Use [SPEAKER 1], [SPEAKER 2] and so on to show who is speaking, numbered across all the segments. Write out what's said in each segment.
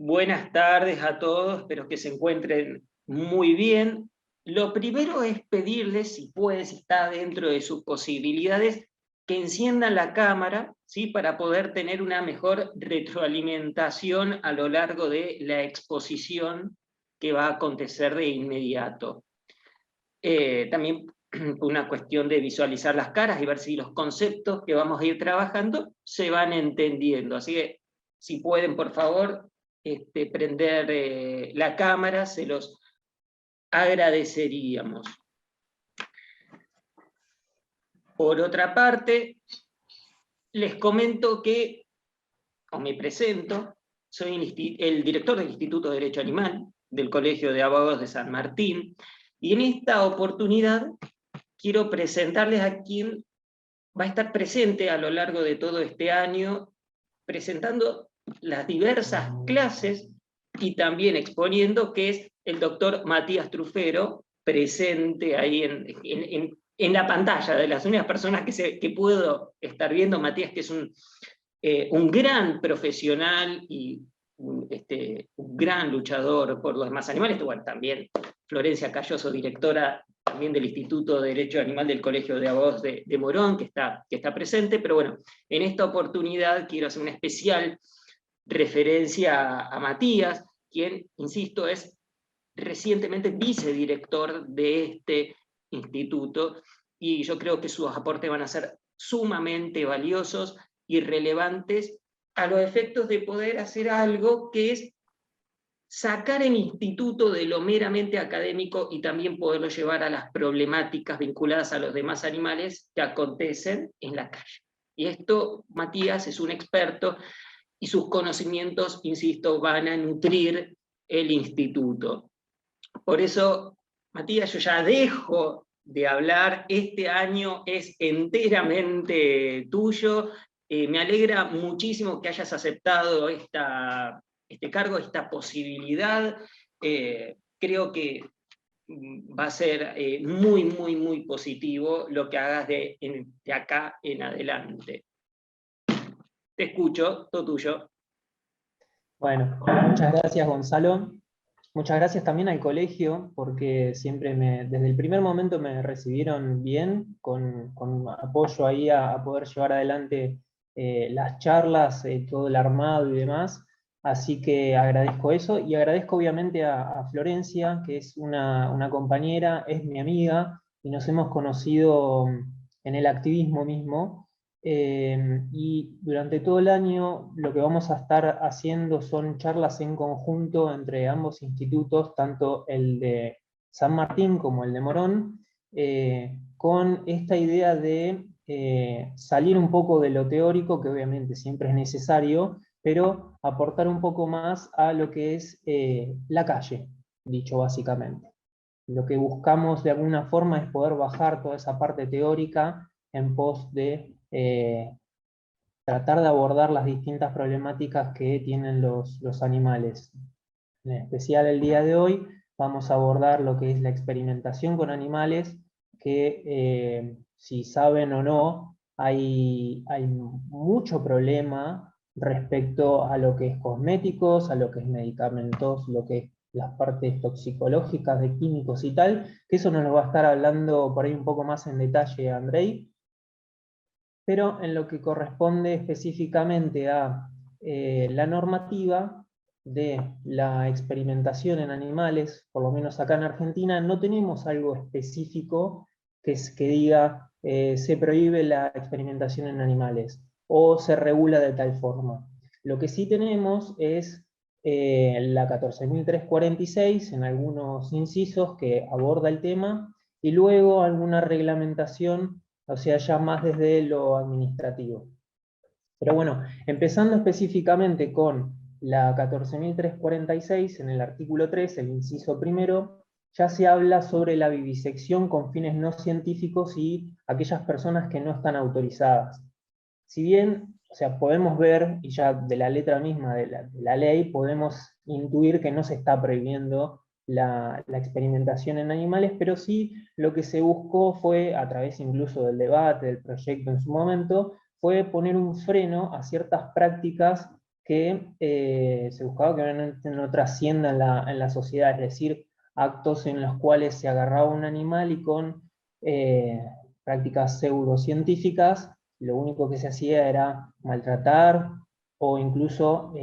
[SPEAKER 1] Buenas tardes a todos, espero que se encuentren muy bien. Lo primero es pedirles, si puede, si está dentro de sus posibilidades, que enciendan la cámara, ¿sí? Para poder tener una mejor retroalimentación a lo largo de la exposición que va a acontecer de inmediato. También una cuestión de visualizar las caras y ver si los conceptos que vamos a ir trabajando se van entendiendo. Así que, si pueden, por favor, prender la cámara, se los agradeceríamos. Por otra parte, les comento que, o me presento, soy el director del Instituto de Derecho Animal del Colegio de Abogados de San Martín, y en esta oportunidad quiero presentarles a quien va a estar presente a lo largo de todo este año, presentando las diversas clases y también exponiendo, que es el doctor Matías Trufero, presente ahí en la pantalla, de las únicas personas que puedo estar viendo. Matías, que es un gran profesional y un gran luchador por los demás animales. Bueno, también Florencia Calloso, directora también del Instituto de Derecho Animal del Colegio de Abogados de Morón, que está presente. Pero bueno, en esta oportunidad quiero hacer una especial referencia a Matías, quien, insisto, es recientemente vicedirector de este instituto, y yo creo que sus aportes van a ser sumamente valiosos y relevantes a los efectos de poder hacer algo que es sacar el instituto de lo meramente académico y también poderlo llevar a las problemáticas vinculadas a los demás animales que acontecen en la calle. Y esto, Matías es un experto, y sus conocimientos, insisto, van a nutrir el instituto. Por eso, Matías, yo ya dejo de hablar, este año es enteramente tuyo. Me alegra muchísimo que hayas aceptado este cargo, esta posibilidad. Creo que va a ser muy, muy, muy positivo lo que hagas de acá en adelante. Te escucho, todo tuyo.
[SPEAKER 2] Bueno, muchas gracias, Gonzalo. Muchas gracias también al colegio, porque siempre desde el primer momento me recibieron bien, con apoyo ahí a poder llevar adelante las charlas, todo el armado y demás. Así que agradezco eso, y agradezco obviamente a Florencia, que es una compañera, es mi amiga, y nos hemos conocido en el activismo mismo. Y durante todo el año lo que vamos a estar haciendo son charlas en conjunto entre ambos institutos, tanto el de San Martín como el de Morón, con esta idea de salir un poco de lo teórico, que obviamente siempre es necesario, pero aportar un poco más a lo que es la calle, dicho básicamente. Lo que buscamos de alguna forma es poder bajar toda esa parte teórica en pos de tratar de abordar las distintas problemáticas que tienen los animales. En especial el día de hoy vamos a abordar lo que es la experimentación con animales, que si saben o no, hay mucho problema respecto a lo que es cosméticos, a lo que es medicamentos, lo que es las partes toxicológicas de químicos y tal, que eso nos lo va a estar hablando por ahí un poco más en detalle Andrei. Pero en lo que corresponde específicamente a la normativa de la experimentación en animales, por lo menos acá en Argentina, no tenemos algo específico que diga se prohíbe la experimentación en animales o se regula de tal forma. Lo que sí tenemos es la 14.346 en algunos incisos que aborda el tema, y luego alguna reglamentación, o sea, ya más desde lo administrativo. Pero bueno, empezando específicamente con la 14.346, en el artículo 3, el inciso primero, ya se habla sobre la vivisección con fines no científicos y aquellas personas que no están autorizadas. Si bien, o sea, podemos ver, y ya de la letra misma de la ley, podemos intuir que no se está prohibiendo la experimentación en animales, pero sí lo que se buscó fue, a través incluso del debate, del proyecto en su momento, fue poner un freno a ciertas prácticas que se buscaba que obviamente no trascienda en la sociedad, es decir, actos en los cuales se agarraba un animal y con prácticas pseudocientíficas, lo único que se hacía era maltratar o incluso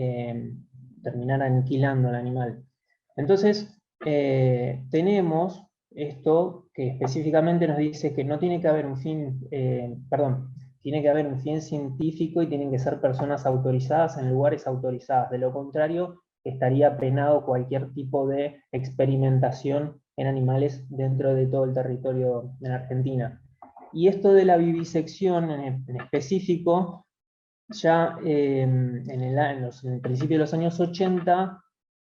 [SPEAKER 2] terminar aniquilando al animal. Entonces, tenemos esto que específicamente nos dice que no tiene que haber un fin, tiene que haber un fin científico y tienen que ser personas autorizadas en lugares autorizados. De lo contrario, estaría penado cualquier tipo de experimentación en animales dentro de todo el territorio de la Argentina. Y esto de la vivisección en específico, ya en el principio de los años 80,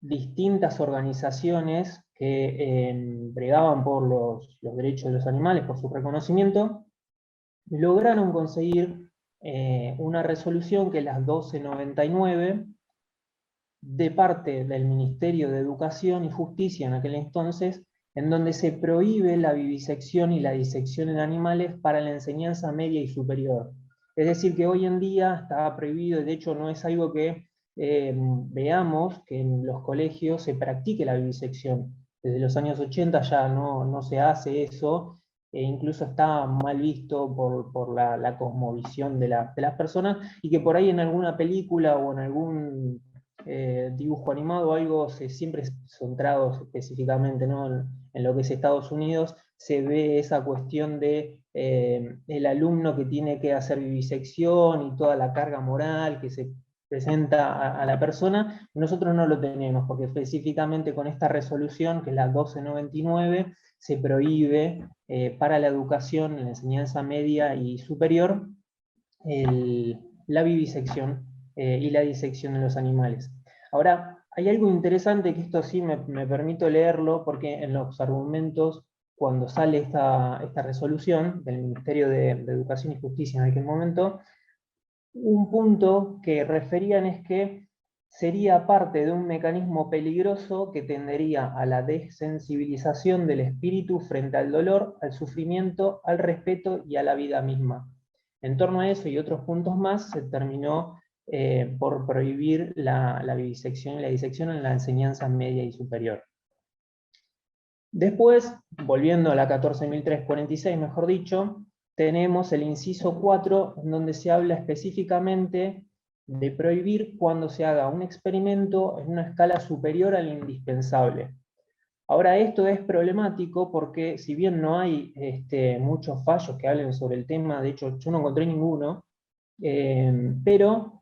[SPEAKER 2] distintas organizaciones que bregaban por los derechos de los animales, por su reconocimiento, lograron conseguir una resolución que es la 1299, de parte del Ministerio de Educación y Justicia en aquel entonces, en donde se prohíbe la vivisección y la disección en animales para la enseñanza media y superior. Es decir, que hoy en día está prohibido, y de hecho no es algo que veamos que en los colegios se practique la vivisección. Desde los años 80 ya no se hace eso, e incluso está mal visto por la cosmovisión de las personas, y que por ahí en alguna película o en algún dibujo animado o algo, siempre centrados específicamente, ¿no?, en lo que es Estados Unidos, se ve esa cuestión de el alumno que tiene que hacer vivisección y toda la carga moral que se presenta a la persona. Nosotros no lo tenemos, porque específicamente con esta resolución, que es la 1299, se prohíbe para la educación, la enseñanza media y superior, la vivisección y la disección de los animales. Ahora, hay algo interesante que esto sí me permito leerlo, porque en los argumentos, cuando sale esta resolución del Ministerio de Educación y Justicia en aquel momento, un punto que referían es que sería parte de un mecanismo peligroso que tendería a la desensibilización del espíritu frente al dolor, al sufrimiento, al respeto y a la vida misma. En torno a eso y otros puntos más, se terminó por prohibir la vivisección y la disección en la enseñanza media y superior. Después, volviendo a la 14.346, mejor dicho, tenemos el inciso 4, en donde se habla específicamente de prohibir cuando se haga un experimento en una escala superior al indispensable. Ahora, esto es problemático porque, si bien no hay muchos fallos que hablen sobre el tema, de hecho yo no encontré ninguno, pero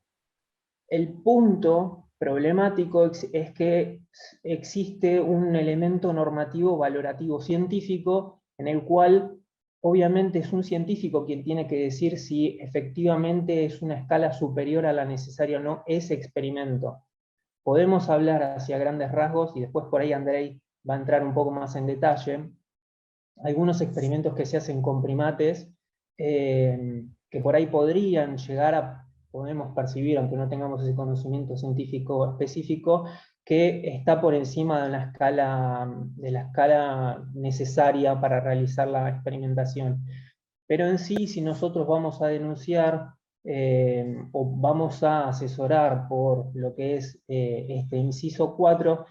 [SPEAKER 2] el punto problemático es que existe un elemento normativo valorativo científico en el cual obviamente es un científico quien tiene que decir si efectivamente es una escala superior a la necesaria o no ese experimento. Podemos hablar hacia grandes rasgos, y después por ahí Andrei va a entrar un poco más en detalle, algunos experimentos que se hacen con primates, que por ahí podrían llegar a, podemos percibir, aunque no tengamos ese conocimiento científico específico, que está por encima de la escala necesaria para realizar la experimentación. Pero en sí, si nosotros vamos a denunciar o vamos a asesorar por lo que es este inciso 4,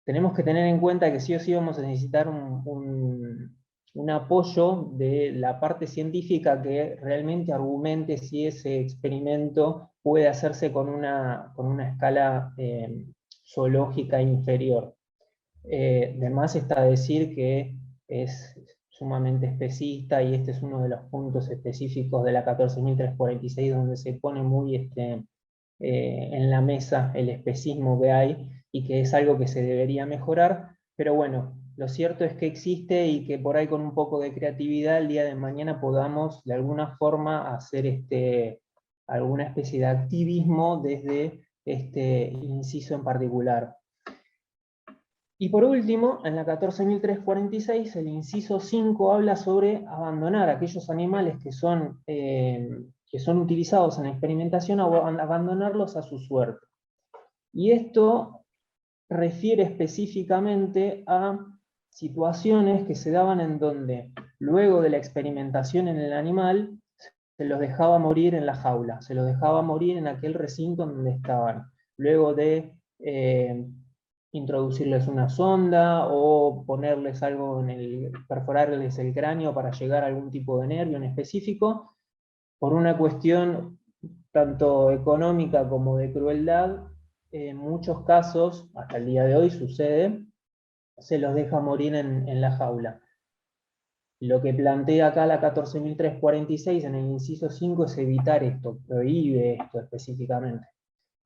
[SPEAKER 2] tenemos que tener en cuenta que sí o sí vamos a necesitar un apoyo de la parte científica que realmente argumente si ese experimento puede hacerse con una escala zoológica inferior. De más está decir que es sumamente especista, y este es uno de los puntos específicos de la 14.346, donde se pone muy en la mesa el especismo que hay, y que es algo que se debería mejorar, pero bueno, lo cierto es que existe, y que por ahí con un poco de creatividad el día de mañana podamos de alguna forma hacer alguna especie de activismo desde este inciso en particular. Y por último, en la 14.346, el inciso 5 habla sobre abandonar aquellos animales que son utilizados en la experimentación, abandonarlos a su suerte. Y esto refiere específicamente a situaciones que se daban en donde, luego de la experimentación en el animal, se los dejaba morir en la jaula, se los dejaba morir en aquel recinto donde estaban. Luego de introducirles una sonda o ponerles algo perforarles el cráneo para llegar a algún tipo de nervio en específico, por una cuestión tanto económica como de crueldad, en muchos casos, hasta el día de hoy sucede, se los deja morir en la jaula. Lo que plantea acá la 14.346 en el inciso 5 es evitar esto, prohíbe esto específicamente.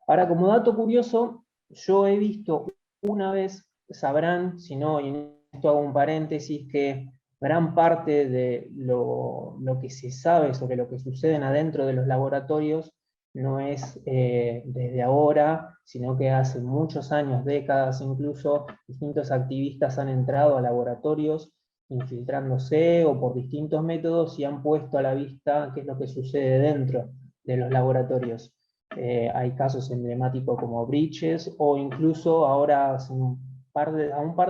[SPEAKER 2] Ahora, como dato curioso, yo he visto una vez, sabrán, si no, y en esto hago un paréntesis, que gran parte de lo que se sabe sobre lo que sucede adentro de los laboratorios no es desde ahora, sino que hace muchos años, décadas incluso, distintos activistas han entrado a laboratorios infiltrándose o por distintos métodos y han puesto a la vista qué es lo que sucede dentro de los laboratorios. Hay casos emblemáticos como Bridges, o incluso ahora a un par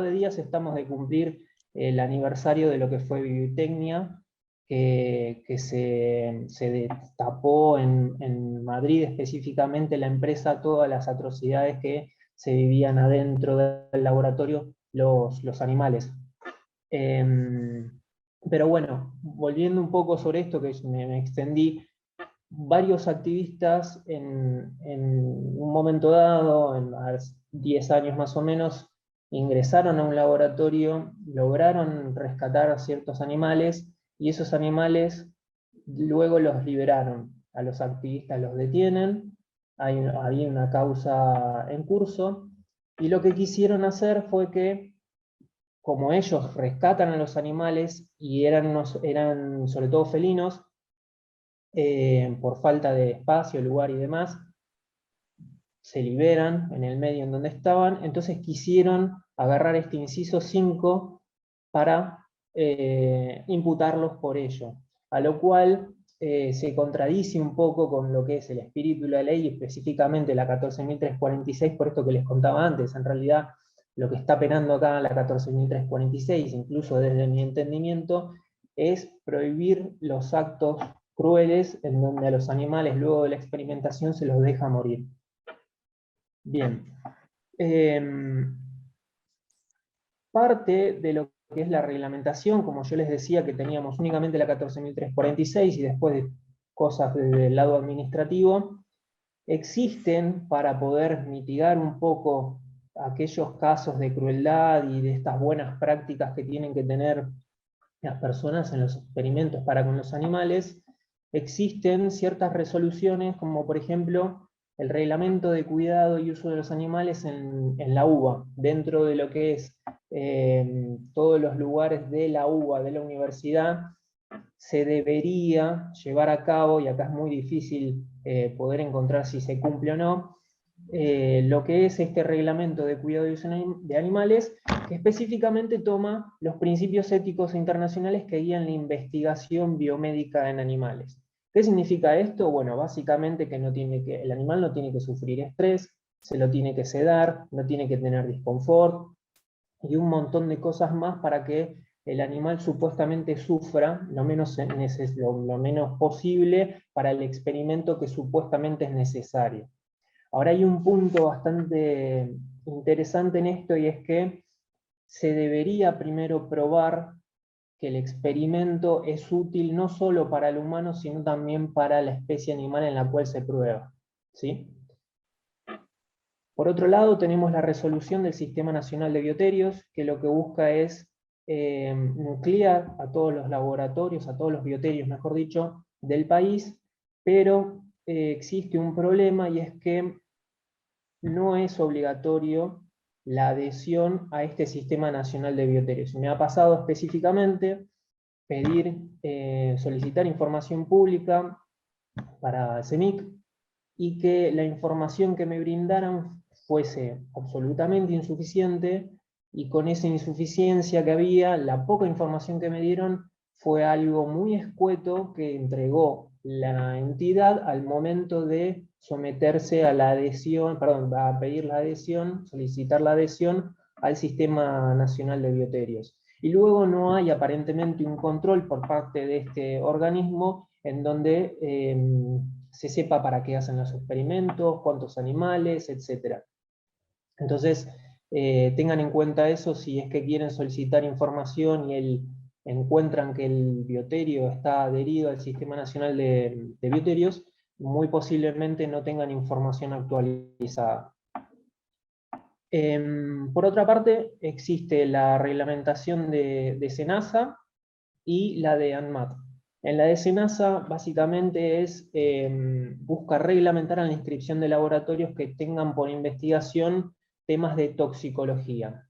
[SPEAKER 2] de días estamos de cumplir el aniversario de lo que fue Bioitecnia, que se destapó en Madrid específicamente la empresa, todas las atrocidades que se vivían adentro del laboratorio los animales. Pero bueno, volviendo un poco sobre esto, que me extendí, varios activistas en un momento dado, en 10 años más o menos, ingresaron a un laboratorio, lograron rescatar a ciertos animales, y esos animales luego los liberaron. A los activistas los detienen, había una causa en curso, y lo que quisieron hacer fue que, como ellos rescatan a los animales, y eran sobre todo felinos, por falta de espacio, lugar y demás, se liberan en el medio en donde estaban, entonces quisieron agarrar este inciso 5 para imputarlos por ello, a lo cual se contradice un poco con lo que es el espíritu de la ley, específicamente la 14.346, por esto que les contaba antes. En realidad lo que está penando acá la 14.346, incluso desde mi entendimiento, es prohibir los actos crueles en donde a los animales luego de la experimentación se los deja morir. Bien. Parte de lo que es la reglamentación, como yo les decía que teníamos únicamente la 14.346 y después de cosas del lado administrativo, existen para poder mitigar un poco aquellos casos de crueldad y de estas buenas prácticas que tienen que tener las personas en los experimentos para con los animales. Existen ciertas resoluciones, como por ejemplo el reglamento de cuidado y uso de los animales en la UBA, dentro de lo que es todos los lugares de la UBA, de la universidad, se debería llevar a cabo, y acá es muy difícil poder encontrar si se cumple o no, lo que es este reglamento de cuidado y uso de animales, que específicamente toma los principios éticos internacionales que guían la investigación biomédica en animales. ¿Qué significa esto? Bueno, básicamente que el animal no tiene que sufrir estrés, se lo tiene que sedar, no tiene que tener disconfort, y un montón de cosas más para que el animal supuestamente sufra lo menos posible para el experimento que supuestamente es necesario. Ahora hay un punto bastante interesante en esto, y es que se debería primero probar que el experimento es útil no solo para el humano, sino también para la especie animal en la cual se prueba, ¿sí? Por otro lado, tenemos la resolución del Sistema Nacional de Bioterios, que lo que busca es nuclear a todos los laboratorios, a todos los bioterios, mejor dicho, del país, pero existe un problema, y es que no es obligatorio la adhesión a este Sistema Nacional de Bioterios. Me ha pasado específicamente solicitar información pública para el CEMIC, y que la información que me brindaran fuese absolutamente insuficiente, y con esa insuficiencia que había, la poca información que me dieron fue algo muy escueto que entregó la entidad al momento de someterse a la adhesión, perdón, a pedir la adhesión, solicitar la adhesión al Sistema Nacional de Bioterios. Y luego no hay aparentemente un control por parte de este organismo en donde se sepa para qué hacen los experimentos, cuántos animales, etc. Entonces, tengan en cuenta eso si es que quieren solicitar información y encuentran que el bioterio está adherido al Sistema Nacional de Bioterios, muy posiblemente no tengan información actualizada. Por otra parte, existe la reglamentación de SENASA y la de ANMAT. En la de SENASA, básicamente busca reglamentar a la inscripción de laboratorios que tengan por investigación temas de toxicología.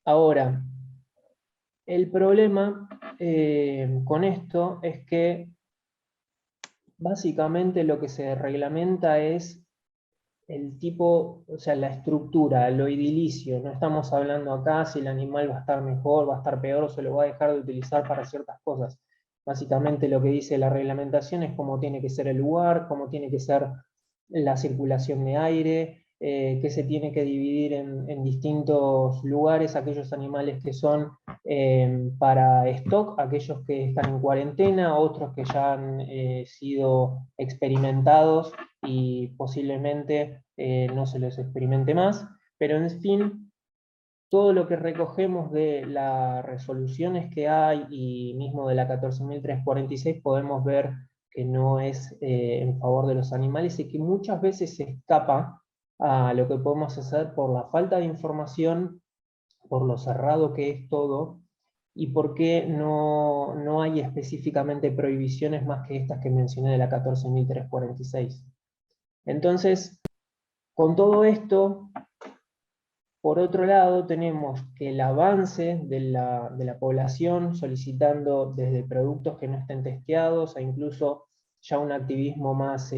[SPEAKER 2] Ahora, el problema con esto es que básicamente lo que se reglamenta es el tipo, o sea, la estructura, lo edilicio. No estamos hablando acá si el animal va a estar mejor, va a estar peor, o se lo va a dejar de utilizar para ciertas cosas. Básicamente lo que dice la reglamentación es cómo tiene que ser el lugar, cómo tiene que ser la circulación de aire, que se tiene que dividir en distintos lugares, aquellos animales que son para stock, aquellos que están en cuarentena, otros que ya han sido experimentados y posiblemente no se los experimente más, pero en fin, todo lo que recogemos de las resoluciones que hay y mismo de la 14.346 podemos ver que no es en favor de los animales y que muchas veces se escapa a lo que podemos hacer por la falta de información, por lo cerrado que es todo, y por qué no hay específicamente prohibiciones más que estas que mencioné de la 14.346. Entonces, con todo esto, por otro lado, tenemos que el avance de la población solicitando desde productos que no estén testeados a incluso ya un activismo más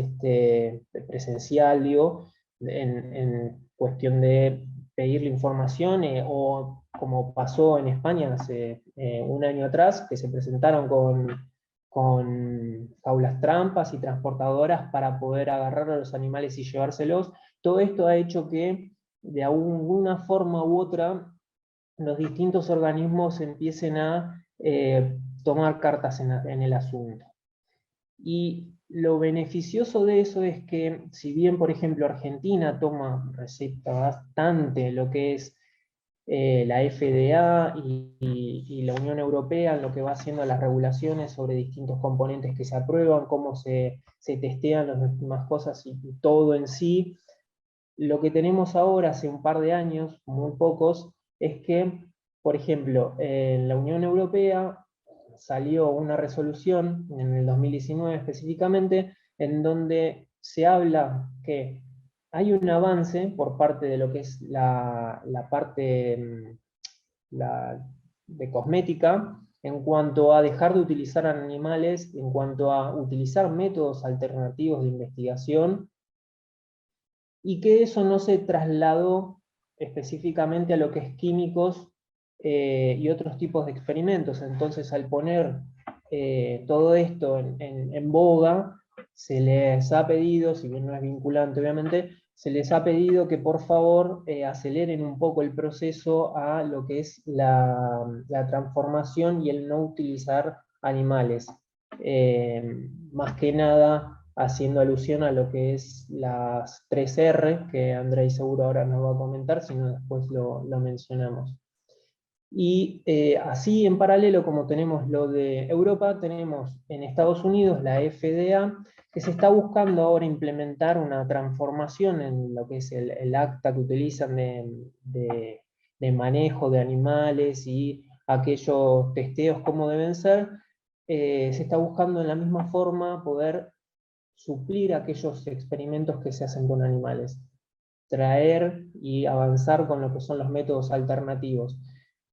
[SPEAKER 2] presencial, digo, en cuestión de pedir la información, o como pasó en España hace un año atrás, que se presentaron con jaulas trampas y transportadoras para poder agarrar a los animales y llevárselos. Todo esto ha hecho que de alguna forma u otra los distintos organismos empiecen a tomar cartas en el asunto. Y lo beneficioso de eso es que, si bien, por ejemplo, Argentina receta bastante lo que es la FDA y la Unión Europea en lo que va haciendo las regulaciones sobre distintos componentes que se aprueban, cómo se testean las demás cosas y todo en sí, lo que tenemos ahora, hace un par de años, muy pocos, es que, por ejemplo, en la Unión Europea salió una resolución, en el 2019 específicamente, en donde se habla que hay un avance por parte de lo que es la parte de cosmética, en cuanto a dejar de utilizar animales, en cuanto a utilizar métodos alternativos de investigación, y que eso no se trasladó específicamente a lo que es químicos y otros tipos de experimentos. Entonces, al poner todo esto en boga, se les ha pedido, si bien no es vinculante obviamente, se les ha pedido que por favor aceleren un poco el proceso a lo que es la transformación y el no utilizar animales. Más que nada haciendo alusión a lo que es las 3R, que Andrei seguro ahora nos va a comentar, si no después lo mencionamos. Y así en paralelo, como tenemos lo de Europa, tenemos en Estados Unidos la FDA, que se está buscando ahora implementar una transformación en lo que es el acta que utilizan de manejo de animales y aquellos testeos como deben ser. Se está buscando en la misma forma poder suplir aquellos experimentos que se hacen con animales, traer y avanzar con lo que son los métodos alternativos.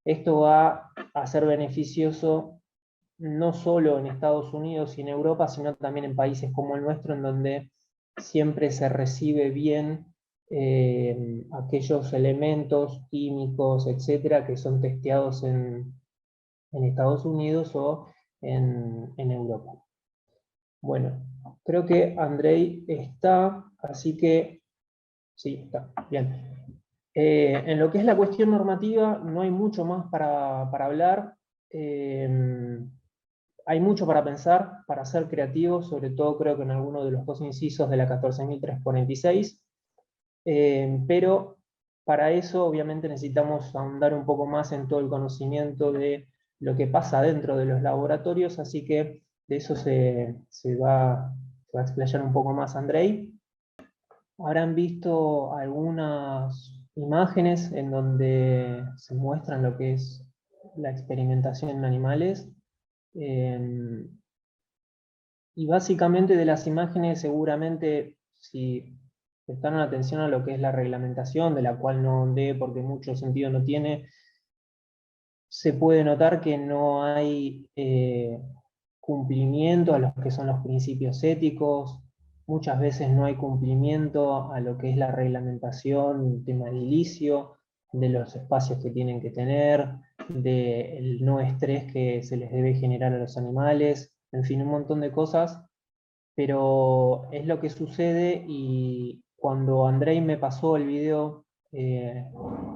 [SPEAKER 2] Esto va a ser beneficioso no solo en Estados Unidos y en Europa, sino también en países como el nuestro, en donde siempre se recibe bien aquellos elementos químicos, etcétera, que son testeados en Estados Unidos o en Europa. Bueno, creo que Andrei está, así que sí, está, bien. En lo que es la cuestión normativa, no hay mucho más para hablar. hay mucho para pensar, para ser creativos, sobre todo creo que en alguno de los dos incisos de la 14.346, pero para eso obviamente necesitamos ahondar un poco más en todo el conocimiento de lo que pasa dentro de los laboratorios, así que de eso se va a explayar un poco más Andrei. Habrán visto algunas imágenes en donde se muestran lo que es la experimentación en animales. Y básicamente de las imágenes seguramente, si prestaron atención a lo que es la reglamentación, de la cual no ondé porque mucho sentido no tiene, se puede notar que no hay cumplimiento a los que son los principios éticos, muchas veces no hay cumplimiento a lo que es la reglamentación, tema edilicio, de los espacios que tienen que tener, del no estrés que se les debe generar a los animales, en fin, un montón de cosas, pero es lo que sucede. Y cuando Andrei me pasó el video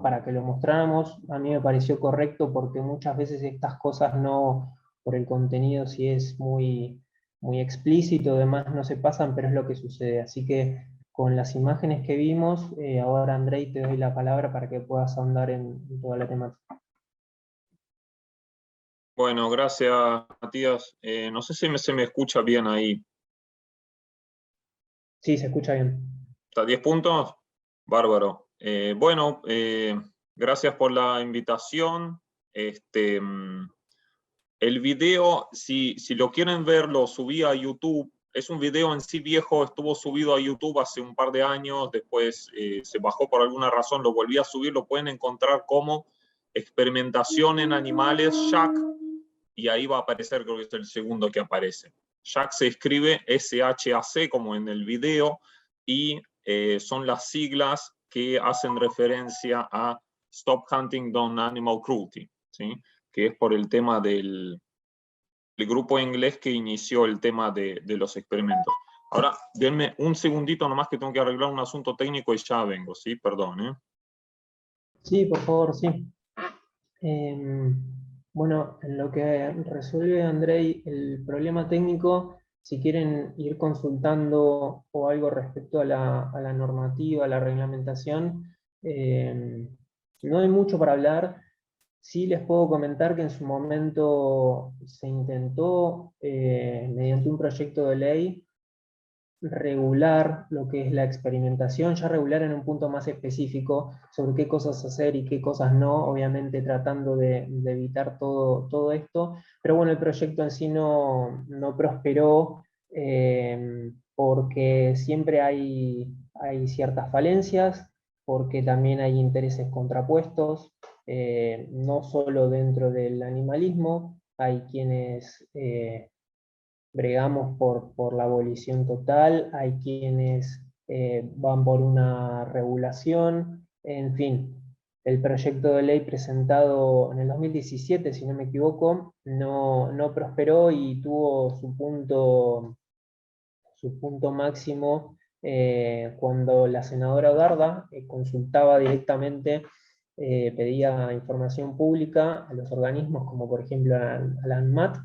[SPEAKER 2] para que lo mostráramos, a mí me pareció correcto porque muchas veces estas cosas no, por el contenido, si es muy, muy explícito, demás no se pasan, pero es lo que sucede. Así que con las imágenes que vimos, ahora Andrei te doy la palabra para que puedas ahondar en toda la temática.
[SPEAKER 3] Bueno, gracias, Matías. No sé si se me escucha bien ahí.
[SPEAKER 2] Sí, se escucha bien.
[SPEAKER 3] ¿Está 10 puntos? Bárbaro. Bueno, gracias por la invitación. El video, si lo quieren ver, lo subí a YouTube. Es un video en sí viejo, estuvo subido a YouTube hace un par de años, después se bajó por alguna razón, lo volví a subir, lo pueden encontrar como Experimentación en Animales, SHAC, y ahí va a aparecer, creo que es el segundo que aparece. SHAC se escribe SHAC como en el video, y son las siglas que hacen referencia a Stop Hunting Down Animal Cruelty, ¿sí? Que es por el tema del grupo inglés que inició el tema de los experimentos. Ahora, denme un segundito nomás que tengo que arreglar un asunto técnico y ya vengo, ¿sí? Perdón,
[SPEAKER 2] Sí, por favor, sí. Bueno, en lo que resuelve Andrei el problema técnico, si quieren ir consultando o algo respecto a la normativa, a la reglamentación, no hay mucho para hablar. Sí les puedo comentar que en su momento se intentó, mediante un proyecto de ley, regular lo que es la experimentación, ya regular en un punto más específico sobre qué cosas hacer y qué cosas no, obviamente tratando de evitar todo esto, pero bueno, el proyecto en sí no prosperó porque siempre hay ciertas falencias, porque también hay intereses contrapuestos, no solo dentro del animalismo, hay quienes bregamos por la abolición total, hay quienes van por una regulación, en fin. El proyecto de ley presentado en el 2017, si no me equivoco, no prosperó y tuvo su punto máximo cuando la senadora Garda consultaba directamente, pedía información pública a los organismos, como por ejemplo a la ANMAT,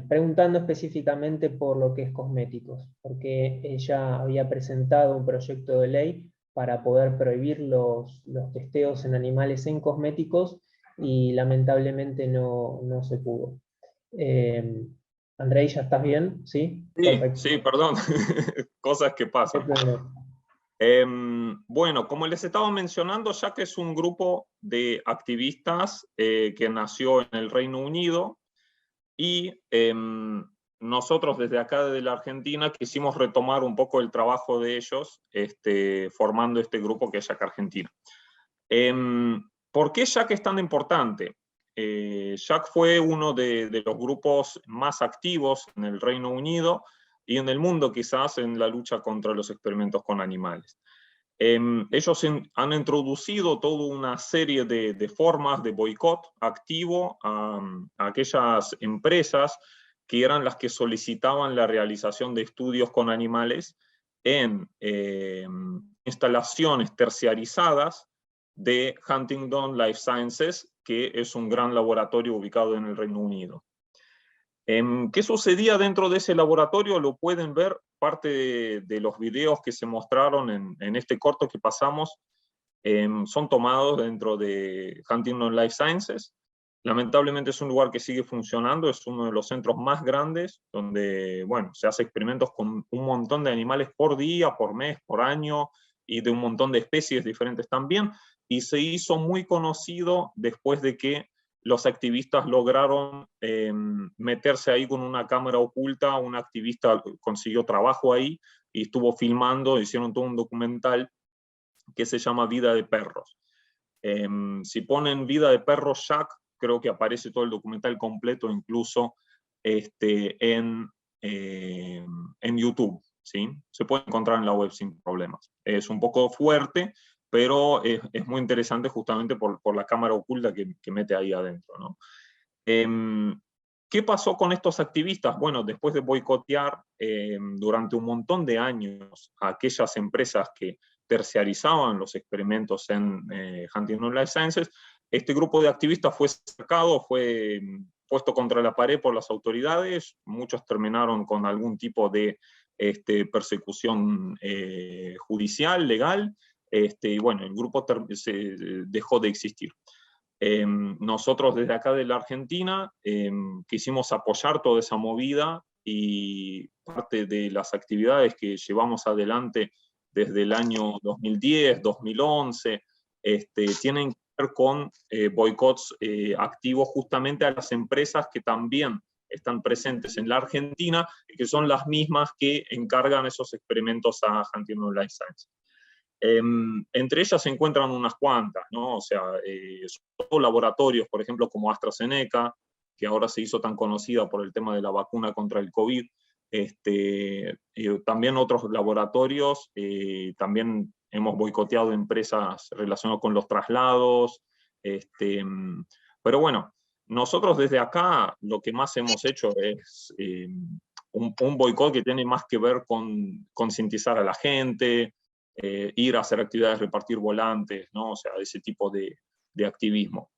[SPEAKER 2] preguntando específicamente por lo que es cosméticos, porque ella había presentado un proyecto de ley para poder prohibir los testeos en animales en cosméticos y lamentablemente no se pudo. Andrei, ¿ya estás bien? ¿Sí? Perfecto.
[SPEAKER 3] Sí, perdón. Cosas que pasan. Bueno, como les estaba mencionando, ya que es un grupo de activistas que nació en el Reino Unido, y nosotros desde acá, desde la Argentina, quisimos retomar un poco el trabajo de ellos, formando este grupo que es SHAC Argentina. ¿Por qué SHAC es tan importante? SHAC fue uno de los grupos más activos en el Reino Unido y en el mundo quizás en la lucha contra los experimentos con animales. Ellos han introducido toda una serie de formas de boicot activo a aquellas empresas que eran las que solicitaban la realización de estudios con animales en instalaciones terciarizadas de Huntingdon Life Sciences, que es un gran laboratorio ubicado en el Reino Unido. ¿Qué sucedía dentro de ese laboratorio? Lo pueden ver, parte de los videos que se mostraron en este corto que pasamos, son tomados dentro de Huntington Life Sciences. Lamentablemente es un lugar que sigue funcionando, es uno de los centros más grandes, donde, bueno, se hace experimentos con un montón de animales por día, por mes, por año, y de un montón de especies diferentes también, y se hizo muy conocido después de que los activistas lograron meterse ahí con una cámara oculta. Un activista consiguió trabajo ahí y estuvo filmando, hicieron todo un documental que se llama Vida de Perros. Si ponen Vida de Perros Jack, creo que aparece todo el documental completo, incluso en YouTube. ¿Sí? Se puede encontrar en la web sin problemas. Es un poco fuerte, pero es muy interesante justamente por la cámara oculta que mete ahí adentro, ¿no? ¿Qué pasó con estos activistas? Bueno, después de boicotear durante un montón de años a aquellas empresas que terciarizaban los experimentos en Huntington Life Sciences, este grupo de activistas fue sacado, fue puesto contra la pared por las autoridades. Muchos terminaron con algún tipo de persecución judicial, legal, y bueno, el grupo se dejó de existir. Nosotros desde acá de la Argentina quisimos apoyar toda esa movida, y parte de las actividades que llevamos adelante desde el año 2010, 2011, tienen que ver con boicots activos justamente a las empresas que también están presentes en la Argentina, y que son las mismas que encargan esos experimentos a Huntington Life Sciences. Entre ellas se encuentran unas cuantas, ¿no? O sea, son laboratorios, por ejemplo, como AstraZeneca, que ahora se hizo tan conocida por el tema de la vacuna contra el COVID. También otros laboratorios, también hemos boicoteado empresas relacionadas con los traslados. Pero bueno, nosotros desde acá lo que más hemos hecho es un boicot que tiene más que ver con concientizar a la gente, ir a hacer actividades, repartir volantes, ¿no? O sea, ese tipo de activismo.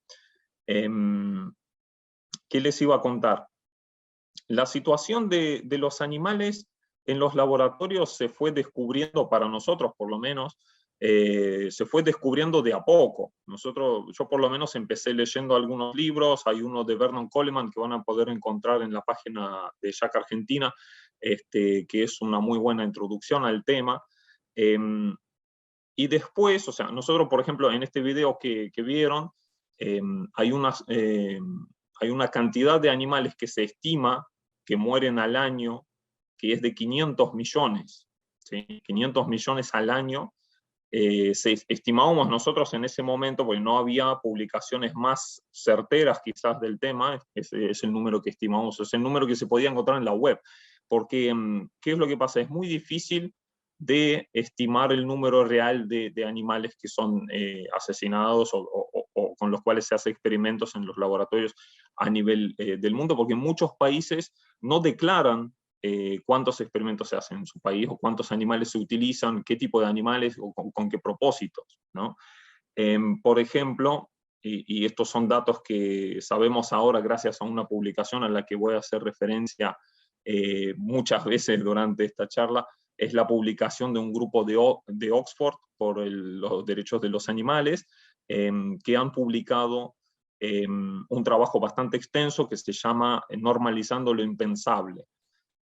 [SPEAKER 3] ¿Qué les iba a contar? La situación de los animales en los laboratorios se fue descubriendo, para nosotros por lo menos, se fue descubriendo de a poco. Yo por lo menos empecé leyendo algunos libros. Hay uno de Vernon Coleman que van a poder encontrar en la página de Jack Argentina, que es una muy buena introducción al tema. Y después, o sea, nosotros, por ejemplo, en este video que vieron, hay una cantidad de animales que se estima que mueren al año, que es de 500 millones, ¿sí? 500 millones al año. Estimábamos nosotros en ese momento, porque no había publicaciones más certeras quizás del tema, ese es el número que estimamos, es el número que se podía encontrar en la web. Porque, ¿qué es lo que pasa? Es muy difícil de estimar el número real de animales que son asesinados o con los cuales se hacen experimentos en los laboratorios a nivel del mundo, porque muchos países no declaran cuántos experimentos se hacen en su país, o cuántos animales se utilizan, qué tipo de animales, o con qué propósitos, ¿no? Por ejemplo, y estos son datos que sabemos ahora gracias a una publicación a la que voy a hacer referencia muchas veces durante esta charla, es la publicación de un grupo de Oxford por los derechos de los animales, que han publicado un trabajo bastante extenso que se llama Normalizando lo impensable.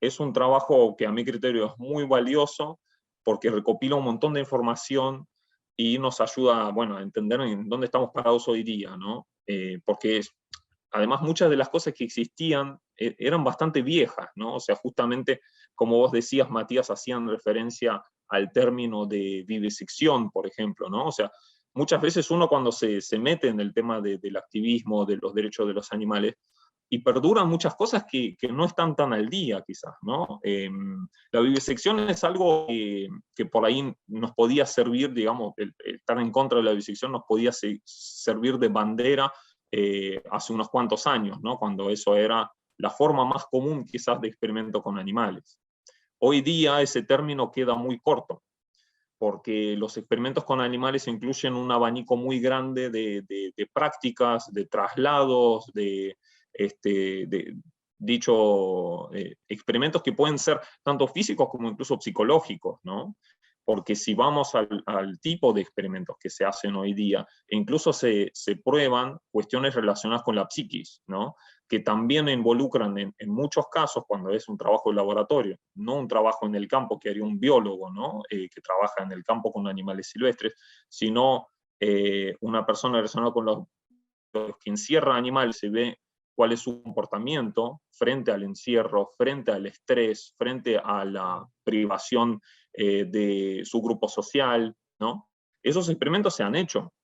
[SPEAKER 3] Es un trabajo que a mi criterio es muy valioso, porque recopila un montón de información y nos ayuda, bueno, a entender en dónde estamos parados hoy día, ¿no? Porque además muchas de las cosas que existían eran bastante viejas, ¿no? O sea, justamente, como vos decías, Matías, hacían referencia al término de vivisección, por ejemplo, ¿no? O sea, muchas veces uno cuando se mete en el tema del activismo, de los derechos de los animales, y perduran muchas cosas que no están tan al día, quizás, ¿no? La vivisección es algo que por ahí nos podía servir, digamos, el estar en contra de la vivisección nos podía servir de bandera hace unos cuantos años, ¿no? Cuando eso era la forma más común quizás de experimento con animales. Hoy día ese término queda muy corto, porque los experimentos con animales incluyen un abanico muy grande de prácticas, de traslados, de experimentos que pueden ser tanto físicos como incluso psicológicos, ¿no? Porque si vamos al tipo de experimentos que se hacen hoy día, incluso se prueban cuestiones relacionadas con la psiquis, ¿no? Que también involucran en muchos casos, cuando es un trabajo de laboratorio, no un trabajo en el campo que haría un biólogo, ¿no? Que trabaja en el campo con animales silvestres, sino una persona relacionada con los que encierra animales, se ve cuál es su comportamiento frente al encierro, frente al estrés, frente a la privación de su grupo social, ¿no? Esos experimentos se han hecho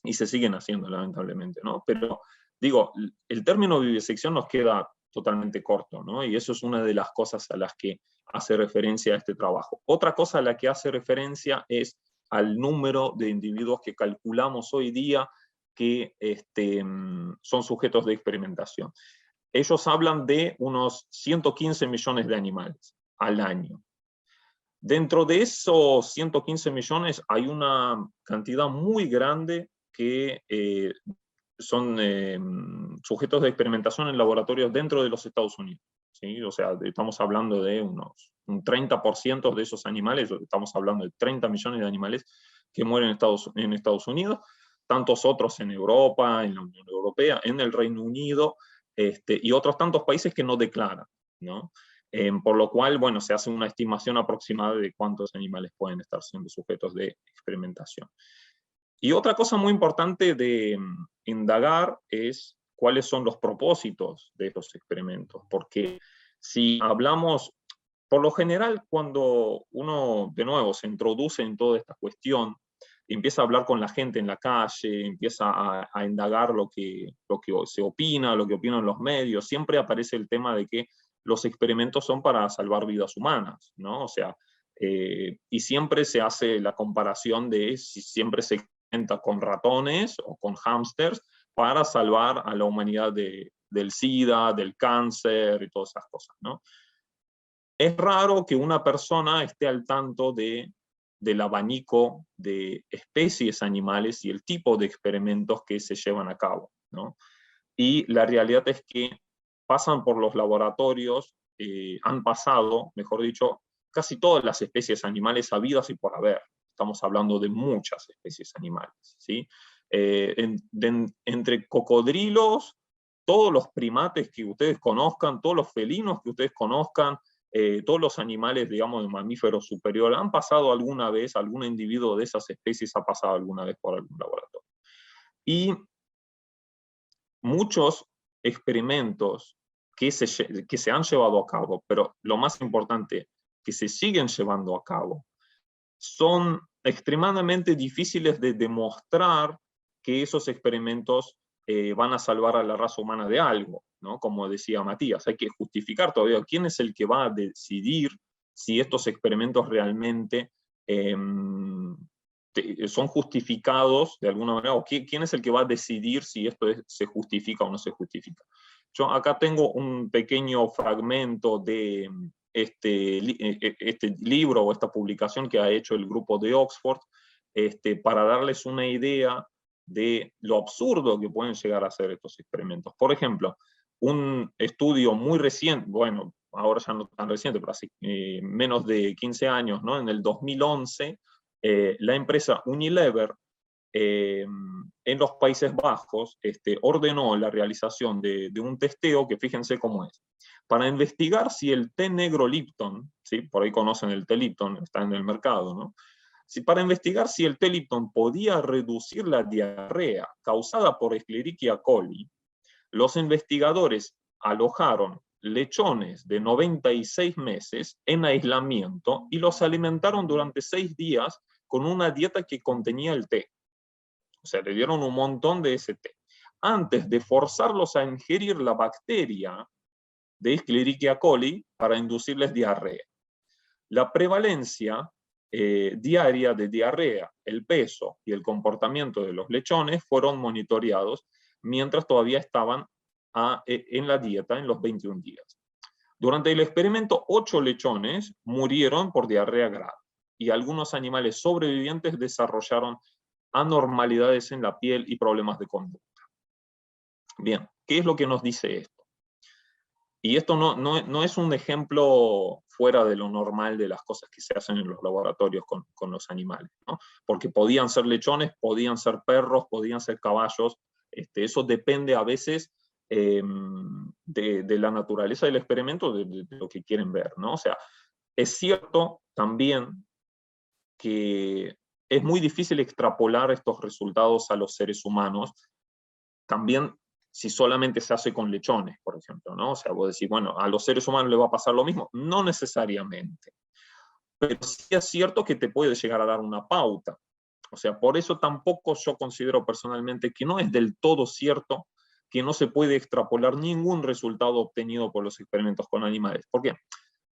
[SPEAKER 3] y se siguen haciendo, lamentablemente, ¿no? Pero, digo, el término vivisección nos queda totalmente corto, ¿no? Y eso es una de las cosas a las que hace referencia a este trabajo. Otra cosa a la que hace referencia es al número de individuos que calculamos hoy día que son sujetos de experimentación. Ellos hablan de unos 115 millones de animales al año. Dentro de esos 115 millones hay una cantidad muy grande que son sujetos de experimentación en laboratorios dentro de los Estados Unidos, ¿sí? O sea, estamos hablando de un 30% de esos animales, estamos hablando de 30 millones de animales que mueren en Estados Unidos, tantos otros en Europa, en la Unión Europea, en el Reino Unido, y otros tantos países que no declaran, ¿no? Por lo cual, bueno, se hace una estimación aproximada de cuántos animales pueden estar siendo sujetos de experimentación. Y otra cosa muy importante de indagar es cuáles son los propósitos de estos experimentos, porque si hablamos, por lo general, cuando uno, de nuevo, se introduce en toda esta cuestión, empieza a hablar con la gente en la calle, empieza a indagar lo que se opina, lo que opinan los medios, siempre aparece el tema de que los experimentos son para salvar vidas humanas, ¿no? O sea, y siempre se hace la comparación de si siempre se experimenta con ratones o con hámsters para salvar a la humanidad del SIDA, del cáncer y todas esas cosas, ¿no? Es raro que una persona esté al tanto del abanico de especies animales y el tipo de experimentos que se llevan a cabo, ¿no? Y la realidad es que pasan por los laboratorios, han pasado, mejor dicho, casi todas las especies animales habidas y por haber. Estamos hablando de muchas especies animales, ¿sí? Entre cocodrilos, todos los primates que ustedes conozcan, todos los felinos que ustedes conozcan, todos los animales, digamos, de mamífero superior, han pasado alguna vez, algún individuo de esas especies ha pasado alguna vez por algún laboratorio. Y muchos experimentos que se han llevado a cabo, pero lo más importante, que se siguen llevando a cabo, son extremadamente difíciles de demostrar que esos experimentos van a salvar a la raza humana de algo, ¿no? Como decía Matías, hay que justificar todavía quién es el que va a decidir si estos experimentos realmente son justificados de alguna manera, o quién es el que va a decidir si esto se justifica o no se justifica. Yo acá tengo un pequeño fragmento de este libro o esta publicación que ha hecho el grupo de Oxford, para darles una idea de lo absurdo que pueden llegar a ser estos experimentos. Por ejemplo, un estudio muy reciente, bueno, ahora ya no tan reciente, pero hace menos de 15 años, ¿no? En el 2011, la empresa Unilever en los Países Bajos ordenó la realización de un testeo que fíjense cómo es. Para investigar si el té negro Lipton, ¿sí? Por ahí conocen el té Lipton, está en el mercado, ¿no? Para investigar si el té Lipton podía reducir la diarrea causada por Escherichia coli, los investigadores alojaron lechones de 96 meses en aislamiento y los alimentaron durante 6 días con una dieta que contenía el té. O sea, le dieron un montón de ese té, antes de forzarlos a ingerir la bacteria de Escherichia coli para inducirles diarrea. La prevalencia diaria de diarrea, el peso y el comportamiento de los lechones fueron monitoreados mientras todavía estaban en la dieta en los 21 días. Durante el experimento, 8 lechones murieron por diarrea grave y algunos animales sobrevivientes desarrollaron anormalidades en la piel y problemas de conducta. Bien, ¿qué es lo que nos dice esto? Y esto no es un ejemplo fuera de lo normal de las cosas que se hacen en los laboratorios con los animales, ¿no? Porque podían ser lechones, podían ser perros, podían ser caballos. Eso depende a veces de la naturaleza del experimento, de lo que quieren ver, ¿no? O sea, es cierto también que es muy difícil extrapolar estos resultados a los seres humanos, también si solamente se hace con lechones, por ejemplo, ¿no? O sea, vos decís, bueno, a los seres humanos les va a pasar lo mismo. No necesariamente. Pero sí es cierto que te puede llegar a dar una pauta. O sea, por eso tampoco yo considero personalmente que no es del todo cierto que no se puede extrapolar ningún resultado obtenido por los experimentos con animales. ¿Por qué?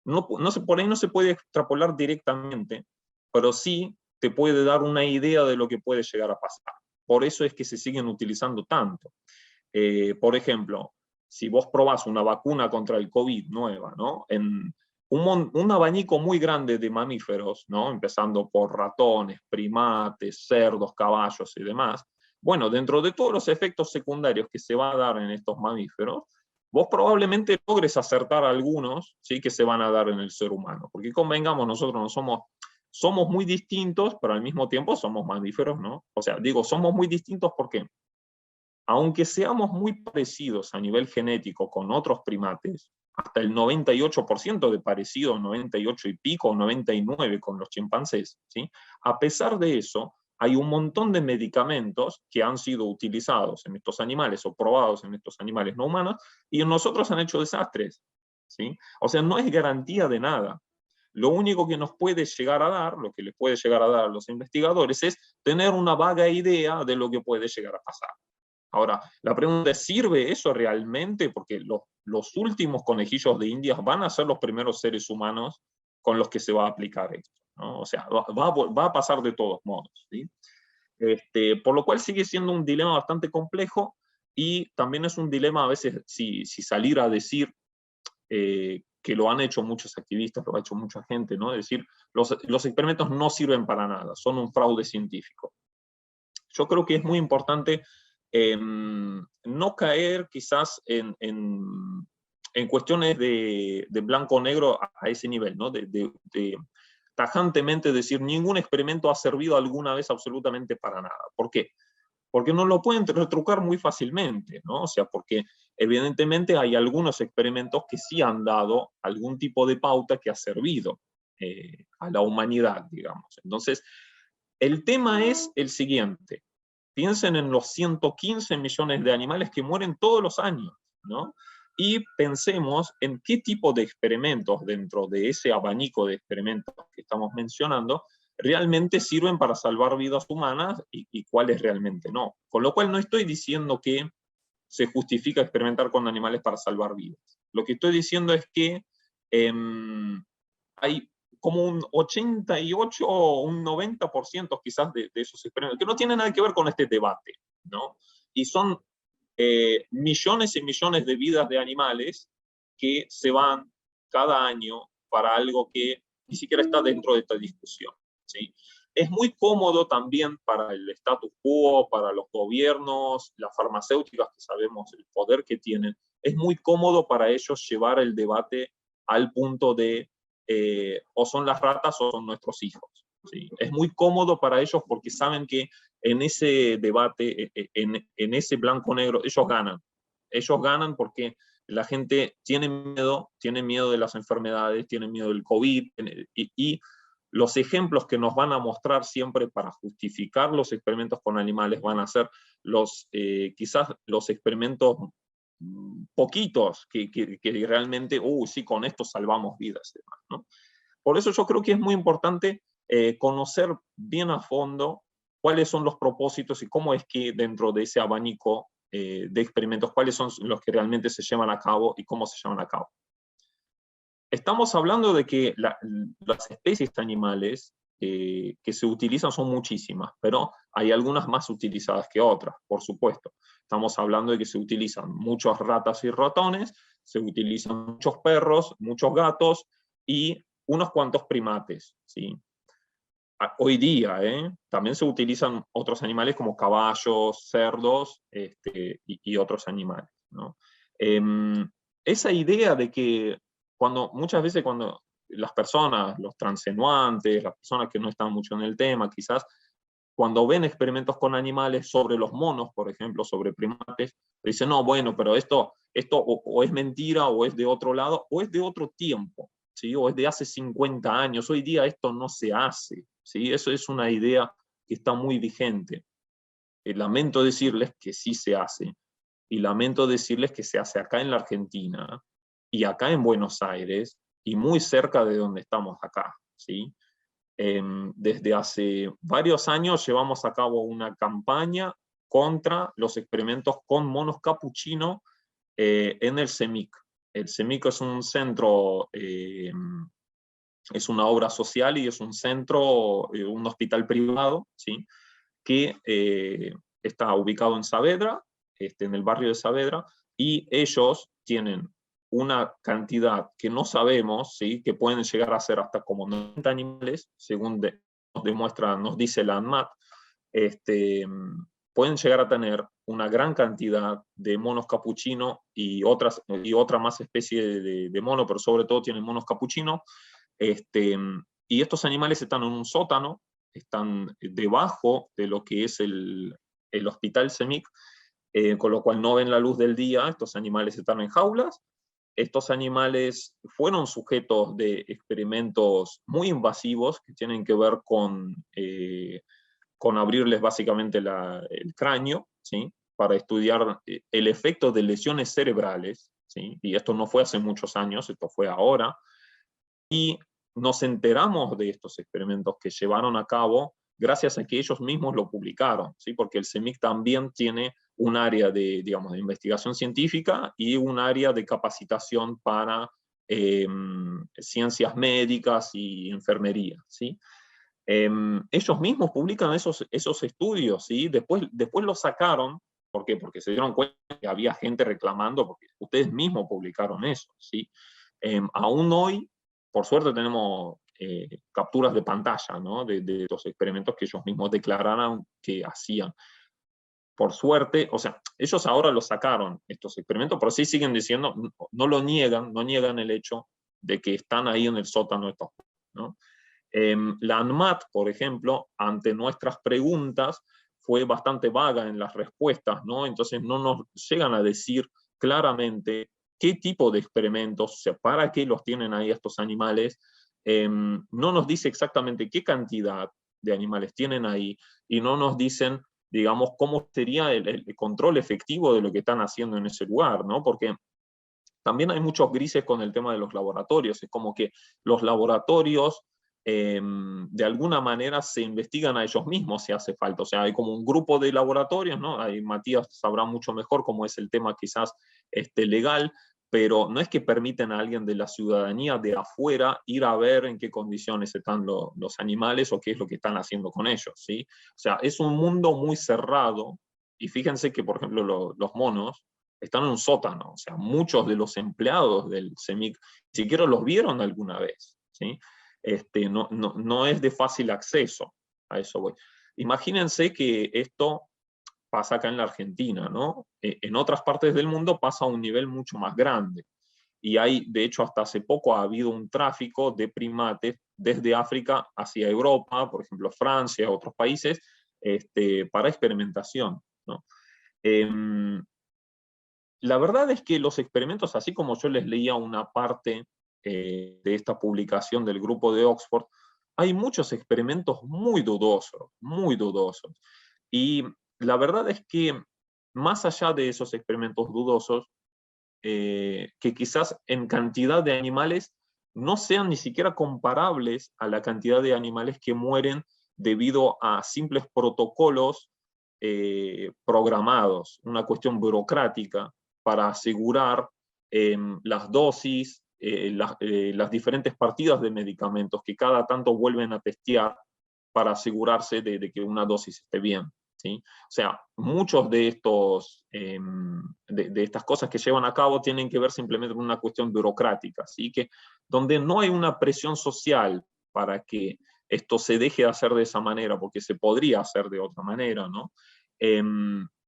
[SPEAKER 3] Por ahí no se puede extrapolar directamente, pero sí te puede dar una idea de lo que puede llegar a pasar. Por eso es que se siguen utilizando tanto. Por ejemplo, si vos probás una vacuna contra el COVID nueva, ¿no? En un abanico muy grande de mamíferos, ¿no? Empezando por ratones, primates, cerdos, caballos y demás, bueno, dentro de todos los efectos secundarios que se va a dar en estos mamíferos, vos probablemente logres acertar algunos, ¿sí? Que se van a dar en el ser humano. Porque convengamos, nosotros no somos muy distintos, pero al mismo tiempo somos mamíferos, ¿no? O sea, digo, somos muy distintos porque aunque seamos muy parecidos a nivel genético con otros primates, hasta el 98% de parecido, 98 y pico, 99 con los chimpancés, ¿sí? A pesar de eso, hay un montón de medicamentos que han sido utilizados en estos animales o probados en estos animales no humanos y en nosotros han hecho desastres, ¿sí? O sea, no es garantía de nada. Lo único que nos puede llegar a dar, lo que les puede llegar a dar a los investigadores, es tener una vaga idea de lo que puede llegar a pasar. Ahora, la pregunta es, ¿sirve eso realmente? Porque los últimos conejillos de Indias van a ser los primeros seres humanos con los que se va a aplicar esto, ¿no? O sea, va a pasar de todos modos, ¿sí? Por lo cual sigue siendo un dilema bastante complejo y también es un dilema a veces si salir a decir que lo han hecho muchos activistas, lo ha hecho mucha gente, ¿no? Es decir, los experimentos no sirven para nada, son un fraude científico. Yo creo que es muy importante no caer quizás en cuestiones de blanco-negro a ese nivel, ¿no? De tajantemente decir ningún experimento ha servido alguna vez absolutamente para nada. ¿Por qué? Porque no lo pueden retrucar muy fácilmente, ¿no? O sea, porque evidentemente hay algunos experimentos que sí han dado algún tipo de pauta que ha servido a la humanidad, digamos. Entonces, el tema es el siguiente. Piensen en los 115 millones de animales que mueren todos los años, ¿no? Y pensemos en qué tipo de experimentos dentro de ese abanico de experimentos que estamos mencionando realmente sirven para salvar vidas humanas y cuáles realmente no. Con lo cual no estoy diciendo que se justifica experimentar con animales para salvar vidas. Lo que estoy diciendo es que hay como un 88 o un 90% quizás de esos experimentos, que no tienen nada que ver con este debate, ¿no? Y son millones y millones de vidas de animales que se van cada año para algo que ni siquiera está dentro de esta discusión, ¿sí? Es muy cómodo también para el status quo, para los gobiernos, las farmacéuticas que sabemos el poder que tienen, es muy cómodo para ellos llevar el debate al punto de o son las ratas o son nuestros hijos, ¿sí? Es muy cómodo para ellos porque saben que en ese debate, en ese blanco-negro, ellos ganan. Ellos ganan porque la gente tiene miedo de las enfermedades, tiene miedo del COVID, y los ejemplos que nos van a mostrar siempre para justificar los experimentos con animales van a ser quizás los experimentos poquitos que realmente, sí, con esto salvamos vidas, ¿no? Por eso yo creo que es muy importante conocer bien a fondo cuáles son los propósitos y cómo es que dentro de ese abanico de experimentos, cuáles son los que realmente se llevan a cabo y cómo se llevan a cabo. Estamos hablando de que las especies animales que se utilizan son muchísimas, pero hay algunas más utilizadas que otras, por supuesto. Estamos hablando de que se utilizan muchos ratas y ratones, se utilizan muchos perros, muchos gatos y unos cuantos primates, ¿sí? Hoy día también se utilizan otros animales como caballos, cerdos y otros animales, ¿no? esa idea de que muchas veces cuando las personas, los transenuantes, las personas que no están mucho en el tema, quizás cuando ven experimentos con animales sobre los monos, por ejemplo, sobre primates, dicen, no, bueno, pero esto o es mentira, o es de otro lado, o es de otro tiempo, ¿sí? O es de hace 50 años, hoy día esto no se hace, ¿sí? Eso es una idea que está muy vigente. Lamento decirles que sí se hace, y lamento decirles que se hace acá en la Argentina, y acá en Buenos Aires, y muy cerca de donde estamos acá, ¿sí? Desde hace varios años llevamos a cabo una campaña contra los experimentos con monos capuchino en el CEMIC. El CEMIC es un centro, es una obra social y es un centro, un hospital privado, ¿sí? Que está ubicado en Saavedra, en el barrio de Saavedra, y ellos tienen una cantidad que no sabemos, ¿sí? Que pueden llegar a ser hasta como 90 animales, según nos dice la ANMAT, pueden llegar a tener una gran cantidad de monos capuchino y otra más especie de mono, pero sobre todo tienen monos capuchino, y estos animales están en un sótano, están debajo de lo que es el hospital CEMIC, con lo cual no ven la luz del día. Estos animales están en jaulas. Estos animales fueron sujetos de experimentos muy invasivos que tienen que ver con abrirles básicamente el cráneo, ¿sí? Para estudiar el efecto de lesiones cerebrales, ¿sí? Y esto no fue hace muchos años, esto fue ahora. Y nos enteramos de estos experimentos que llevaron a cabo gracias a que ellos mismos lo publicaron, ¿sí? Porque el CEMIC también tiene un área de, digamos, de investigación científica y un área de capacitación para ciencias médicas y enfermería, ¿sí? Ellos mismos publican esos estudios, ¿sí? Después los sacaron. ¿Por qué? Porque se dieron cuenta que había gente reclamando, porque ustedes mismos publicaron eso, ¿sí? Aún hoy, por suerte, tenemos capturas de pantalla, ¿no? de los experimentos que ellos mismos declararon que hacían. Por suerte, o sea, ellos ahora los sacaron, estos experimentos, pero sí siguen diciendo, no lo niegan, no niegan el hecho de que están ahí en el sótano estos, ¿no? La ANMAT, por ejemplo, ante nuestras preguntas, fue bastante vaga en las respuestas, ¿no? Entonces no nos llegan a decir claramente qué tipo de experimentos, o sea, para qué los tienen ahí estos animales. No nos dice exactamente qué cantidad de animales tienen ahí, y no nos dicen, digamos, cómo sería el control efectivo de lo que están haciendo en ese lugar, ¿no? Porque también hay muchos grises con el tema de los laboratorios. Es como que los laboratorios de alguna manera se investigan a ellos mismos si hace falta. O sea, hay como un grupo de laboratorios, ¿no? Ahí Matías sabrá mucho mejor cómo es el tema quizás legal, pero no es que permiten a alguien de la ciudadanía de afuera ir a ver en qué condiciones están los animales o qué es lo que están haciendo con ellos, ¿sí? O sea, es un mundo muy cerrado, y fíjense que, por ejemplo, los monos están en un sótano, o sea, muchos de los empleados del CEMIC ni siquiera los vieron alguna vez, ¿sí? No es de fácil acceso, a eso voy. Imagínense que esto pasa acá en la Argentina, ¿no? En otras partes del mundo pasa a un nivel mucho más grande. Y hay, de hecho, hasta hace poco ha habido un tráfico de primates desde África hacia Europa, por ejemplo, Francia, otros países, para experimentación, ¿no? La verdad es que los experimentos, así como yo les leía una parte de esta publicación del grupo de Oxford, hay muchos experimentos muy dudosos, muy dudosos. Y la verdad es que más allá de esos experimentos dudosos, que quizás en cantidad de animales no sean ni siquiera comparables a la cantidad de animales que mueren debido a simples protocolos programados, una cuestión burocrática para asegurar las dosis, las diferentes partidas de medicamentos que cada tanto vuelven a testear para asegurarse de que una dosis esté bien, ¿sí? O sea, muchos de estas cosas que llevan a cabo tienen que ver simplemente con una cuestión burocrática, ¿sí? Que donde no hay una presión social para que esto se deje de hacer de esa manera, porque se podría hacer de otra manera, ¿no?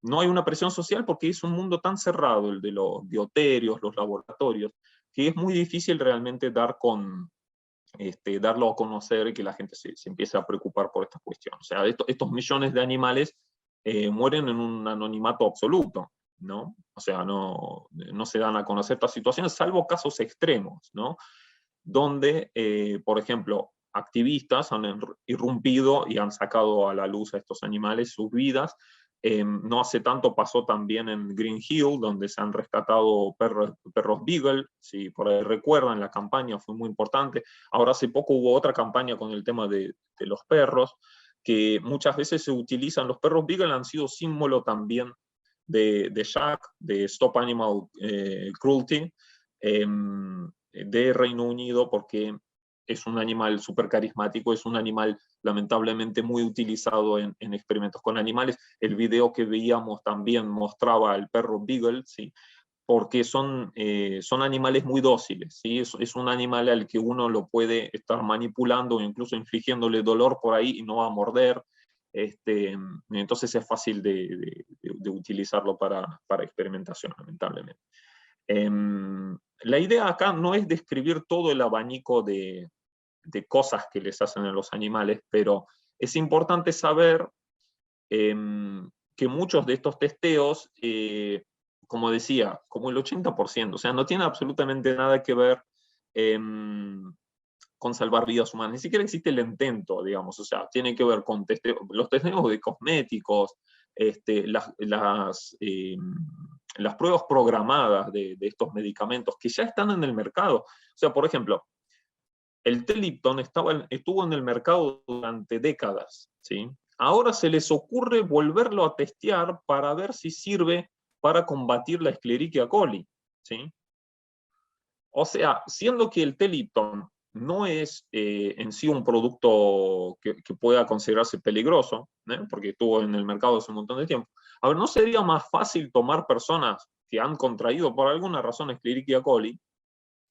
[SPEAKER 3] no hay una presión social porque es un mundo tan cerrado, el de los bioterios, los laboratorios, que es muy difícil realmente darlo a conocer y que la gente se empiece a preocupar por esta cuestión. O sea, estos millones de animales mueren en un anonimato absoluto, ¿no? O sea, no se dan a conocer estas situaciones, salvo casos extremos, ¿no? Donde, por ejemplo, activistas han irrumpido y han sacado a la luz a estos animales, sus vidas. No hace tanto pasó también en Green Hill, donde se han rescatado perros Beagle, si por ahí recuerdan, la campaña fue muy importante. Ahora hace poco hubo otra campaña con el tema de los perros, que muchas veces se utilizan, los perros Beagle han sido símbolo también de Jack, de Stop Animal Cruelty, de Reino Unido, porque es un animal súper carismático, es un animal lamentablemente muy utilizado en experimentos con animales. El video que veíamos también mostraba al perro Beagle, ¿sí? Porque son animales muy dóciles, ¿sí? Es un animal al que uno lo puede estar manipulando o incluso infligiéndole dolor por ahí y no va a morder. Entonces es fácil de utilizarlo para experimentación, lamentablemente. La idea acá no es describir todo el abanico de cosas que les hacen a los animales, pero es importante saber que muchos de estos testeos, como decía, como el 80%, o sea, no tiene absolutamente nada que ver con salvar vidas humanas, ni siquiera existe el intento, digamos, o sea, tiene que ver con los testeos de cosméticos, las pruebas programadas de estos medicamentos que ya están en el mercado. O sea, por ejemplo, el T-Lipton estuvo en el mercado durante décadas, ¿sí? Ahora se les ocurre volverlo a testear para ver si sirve para combatir la Escherichia coli, ¿sí? O sea, siendo que el T-Lipton no es en sí un producto que pueda considerarse peligroso, porque estuvo en el mercado hace un montón de tiempo. A ver, ¿no sería más fácil tomar personas que han contraído por alguna razón Escherichia coli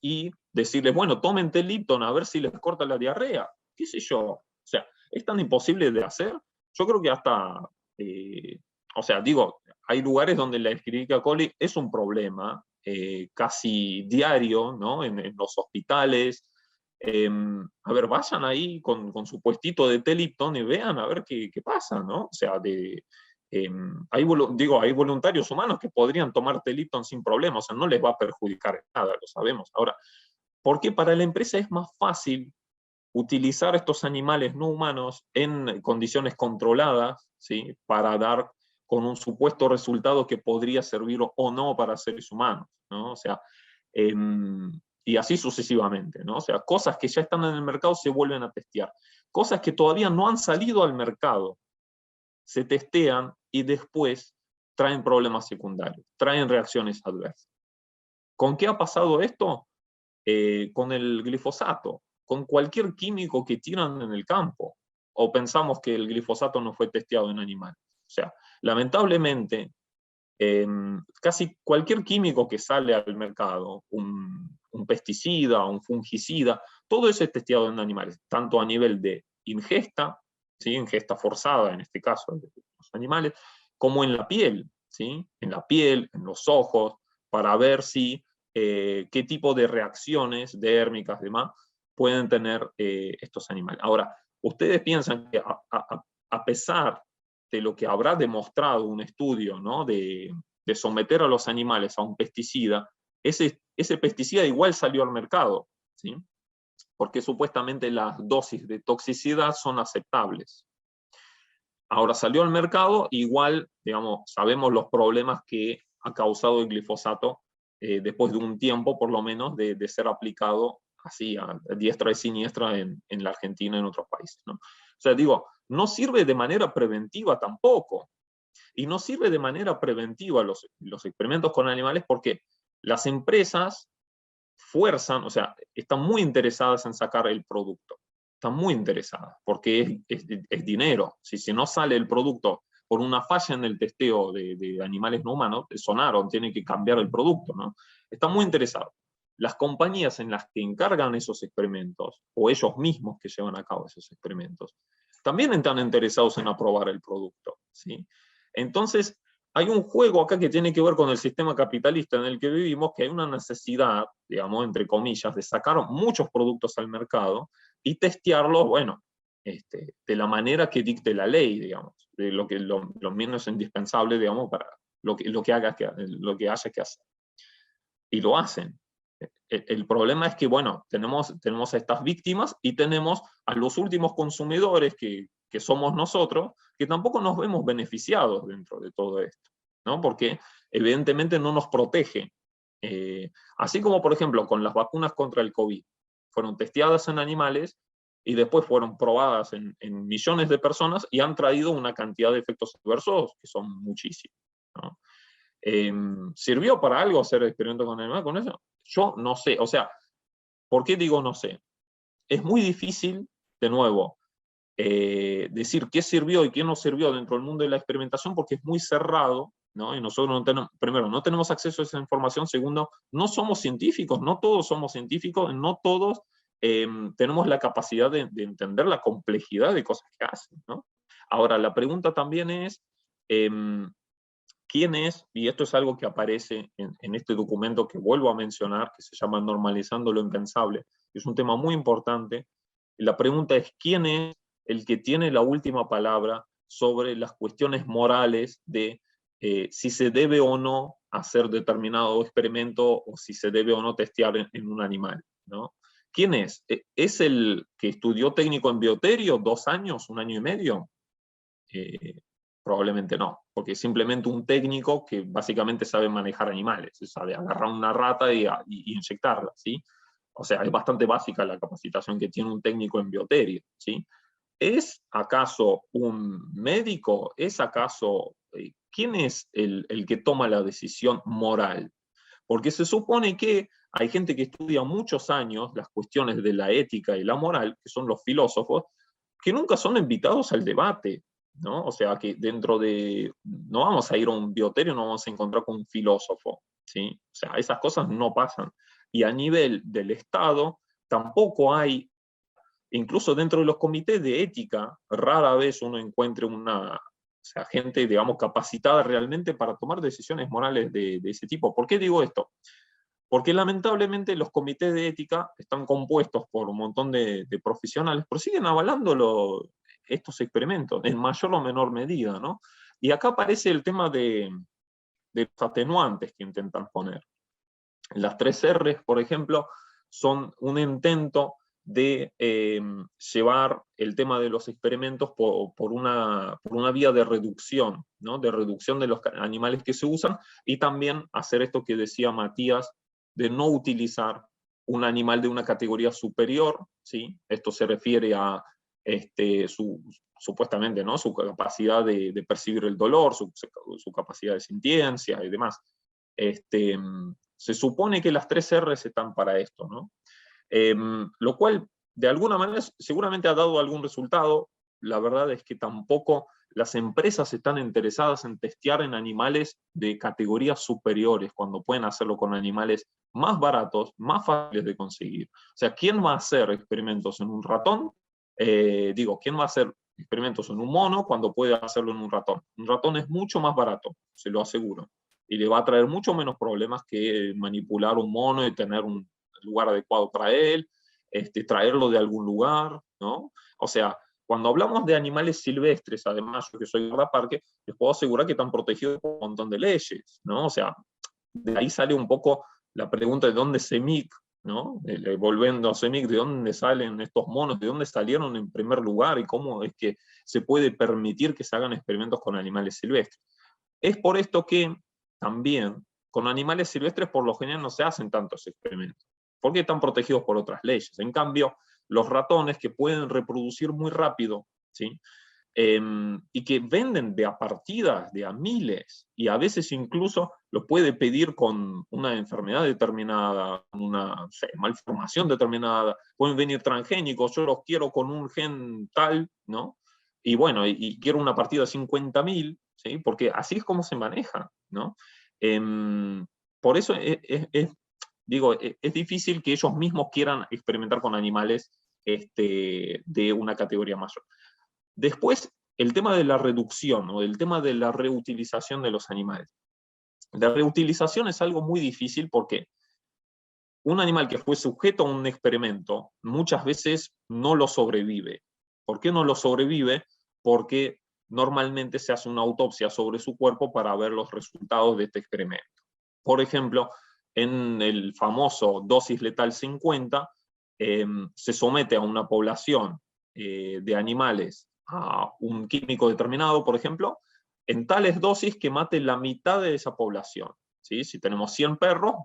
[SPEAKER 3] y decirles, bueno, tomen T-Lipton a ver si les corta la diarrea? ¿Qué sé yo? O sea, ¿es tan imposible de hacer? Yo creo que hasta, o sea, digo, hay lugares donde la Escherichia coli es un problema casi diario, ¿no? En los hospitales. A ver, vayan ahí con su puestito de T-Lipton y vean a ver qué pasa, ¿no? O sea, hay voluntarios humanos que podrían tomar T-Lipton sin problema, o sea, no les va a perjudicar nada, lo sabemos. Ahora, ¿por qué para la empresa es más fácil utilizar estos animales no humanos en condiciones controladas, ¿sí? Para dar con un supuesto resultado que podría servir o no para seres humanos, ¿no? O sea, y así sucesivamente, ¿no? O sea, cosas que ya están en el mercado se vuelven a testear. Cosas que todavía no han salido al mercado se testean y después traen problemas secundarios, traen reacciones adversas. ¿Con qué ha pasado esto? Con el glifosato, con cualquier químico que tiran en el campo, o pensamos que el glifosato no fue testeado en animales. O sea, lamentablemente, casi cualquier químico que sale al mercado, un pesticida, un fungicida, todo eso es testeado en animales, tanto a nivel de ingesta, ¿sí? Ingesta forzada en este caso de los animales, como en la piel, ¿sí? En la piel, en los ojos, para ver si qué tipo de reacciones dérmicas y demás pueden tener estos animales. Ahora, ustedes piensan que a pesar de lo que habrá demostrado un estudio, ¿no? de someter a los animales a un pesticida, ese pesticida igual salió al mercado, ¿sí? Porque supuestamente las dosis de toxicidad son aceptables. Ahora salió al mercado, igual, digamos, sabemos los problemas que ha causado el glifosato después de un tiempo, por lo menos, de ser aplicado así a diestra y siniestra en la Argentina y en otros países, ¿no? O sea, digo, no sirve de manera preventiva tampoco. Y no sirve de manera preventiva los experimentos con animales porque las empresas fuerzan, o sea, están muy interesadas en sacar el producto. Están muy interesadas porque es dinero. Si no sale el producto por una falla en el testeo de animales no humanos, sonaron, tienen que cambiar el producto, ¿no? Están muy interesados. Las compañías en las que encargan esos experimentos, o ellos mismos que llevan a cabo esos experimentos, también están interesados en aprobar el producto, ¿sí? Entonces, hay un juego acá que tiene que ver con el sistema capitalista en el que vivimos, que hay una necesidad, digamos, entre comillas, de sacar muchos productos al mercado y testearlos, bueno, de la manera que dicte la ley, digamos, de lo menos indispensable, digamos, para lo que haya que hacer. Y lo hacen. El problema es que, bueno, tenemos a estas víctimas y tenemos a los últimos consumidores que somos nosotros, que tampoco nos vemos beneficiados dentro de todo esto, ¿no? Porque evidentemente no nos protege. Así como, por ejemplo, con las vacunas contra el COVID, fueron testeadas en animales y después fueron probadas en millones de personas y han traído una cantidad de efectos adversos que son muchísimos, ¿no? ¿Sirvió para algo hacer experimentos con animales con eso? Yo no sé, o sea, ¿por qué digo no sé? Es muy difícil, de nuevo, decir qué sirvió y qué no sirvió dentro del mundo de la experimentación porque es muy cerrado, ¿no? Y nosotros no tenemos, primero, no tenemos acceso a esa información, segundo, no somos científicos, no todos somos científicos, no todos tenemos la capacidad de entender la complejidad de cosas que hacen, ¿no? Ahora, la pregunta también es, ¿quién es? Y esto es algo que aparece en este documento que vuelvo a mencionar, que se llama Normalizando lo Impensable. Es un tema muy importante. Y la pregunta es, ¿quién es el que tiene la última palabra sobre las cuestiones morales de si se debe o no hacer determinado experimento o si se debe o no testear en un animal, ¿no? ¿Quién es? ¿Es el que estudió técnico en bioterio 2 años, 1 año y medio? Probablemente no, porque es simplemente un técnico que básicamente sabe manejar animales, sabe agarrar una rata y inyectarla, ¿sí? O sea, es bastante básica la capacitación que tiene un técnico en bioterio, ¿sí? ¿Es acaso un médico? ¿Es acaso quién es el que toma la decisión moral? Porque se supone que hay gente que estudia muchos años las cuestiones de la ética y la moral, que son los filósofos, que nunca son invitados al debate, ¿no? O sea, que dentro de... No vamos a ir a un bioterio, no vamos a encontrar con un filósofo, ¿sí? O sea, esas cosas no pasan. Y a nivel del Estado, tampoco hay, incluso dentro de los comités de ética, rara vez uno encuentre una... O sea, gente, digamos, capacitada realmente para tomar decisiones morales de ese tipo. ¿Por qué digo esto? Porque lamentablemente los comités de ética están compuestos por un montón de profesionales, pero siguen avalando estos experimentos, en mayor o menor medida, ¿no? Y acá aparece el tema de los atenuantes que intentan poner. Las 3 R's, por ejemplo, son un intento de llevar el tema de los experimentos por una vía de reducción, ¿no? De reducción de los animales que se usan, y también hacer esto que decía Matías, de no utilizar un animal de una categoría superior, ¿sí? Esto se refiere a supuestamente, ¿no? Su capacidad de percibir el dolor, su capacidad de sintiencia y demás. Se supone que las 3 R's están para esto, ¿no? Lo cual, de alguna manera, seguramente ha dado algún resultado. La verdad es que tampoco las empresas están interesadas en testear en animales de categorías superiores, cuando pueden hacerlo con animales más baratos, más fáciles de conseguir. O sea, ¿quién va a hacer experimentos en un ratón? ¿Quién va a hacer experimentos en un mono cuando puede hacerlo en un ratón? Un ratón es mucho más barato, se lo aseguro. Y le va a traer mucho menos problemas que manipular un mono y tener un lugar adecuado para él, traerlo de algún lugar, ¿no? O sea, cuando hablamos de animales silvestres, además, yo que soy guardaparque, les puedo asegurar que están protegidos por un montón de leyes, ¿no? O sea, de ahí sale un poco la pregunta de dónde CEMIC, ¿no? Volviendo a CEMIC, ¿de dónde salen estos monos? ¿De dónde salieron en primer lugar? ¿Y cómo es que se puede permitir que se hagan experimentos con animales silvestres? Es por esto que también con animales silvestres por lo general no se hacen tantos experimentos, porque están protegidos por otras leyes. En cambio, los ratones que pueden reproducir muy rápido, ¿sí? Y que venden de a partidas, de a miles, y a veces incluso los puede pedir con una enfermedad determinada, con una malformación determinada, pueden venir transgénicos, yo los quiero con un gen tal, ¿no? Y bueno, y quiero una partida de 50.000, ¿sí? Porque así es como se maneja, ¿no? Por eso es difícil que ellos mismos quieran experimentar con animales de una categoría mayor. Después, el tema de la reducción o el tema de la reutilización de los animales. La reutilización es algo muy difícil porque un animal que fue sujeto a un experimento muchas veces no lo sobrevive. ¿Por qué no lo sobrevive? Porque normalmente se hace una autopsia sobre su cuerpo para ver los resultados de este experimento. Por ejemplo, en el famoso dosis letal 50, se somete a una población de animales a un químico determinado, por ejemplo, en tales dosis que mate la mitad de esa población. ¿Sí? Si tenemos 100 perros,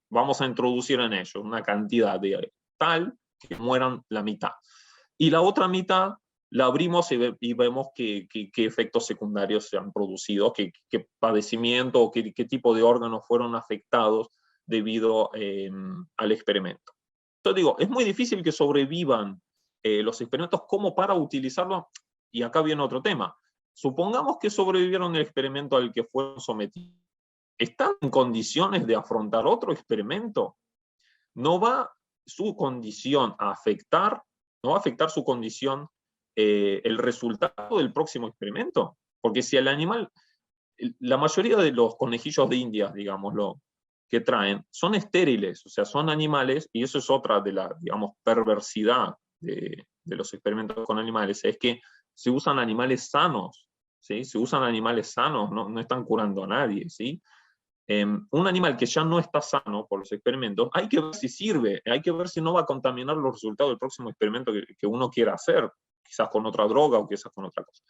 [SPEAKER 3] vamos a introducir en ellos una cantidad de tal que mueran la mitad. Y la otra mitad la abrimos y vemos qué efectos secundarios se han producido, qué padecimiento o qué tipo de órganos fueron afectados debido al experimento. Entonces digo, es muy difícil que sobrevivan los experimentos como para utilizarlo, y acá viene otro tema. Supongamos que sobrevivieron el experimento al que fueron sometidos. ¿Están en condiciones de afrontar otro experimento? ¿No va su condición a afectar, no va a afectar su condición el resultado del próximo experimento? Porque si el animal, la mayoría de los conejillos de Indias, digámoslo, que traen, son estériles, o sea, son animales, y eso es otra de la, digamos, perversidad de los experimentos con animales, es que se usan animales sanos, ¿sí? Se usan animales sanos, no están curando a nadie, ¿sí? Un animal que ya no está sano por los experimentos, hay que ver si sirve, hay que ver si no va a contaminar los resultados del próximo experimento que uno quiera hacer, quizás con otra droga o quizás con otra cosa.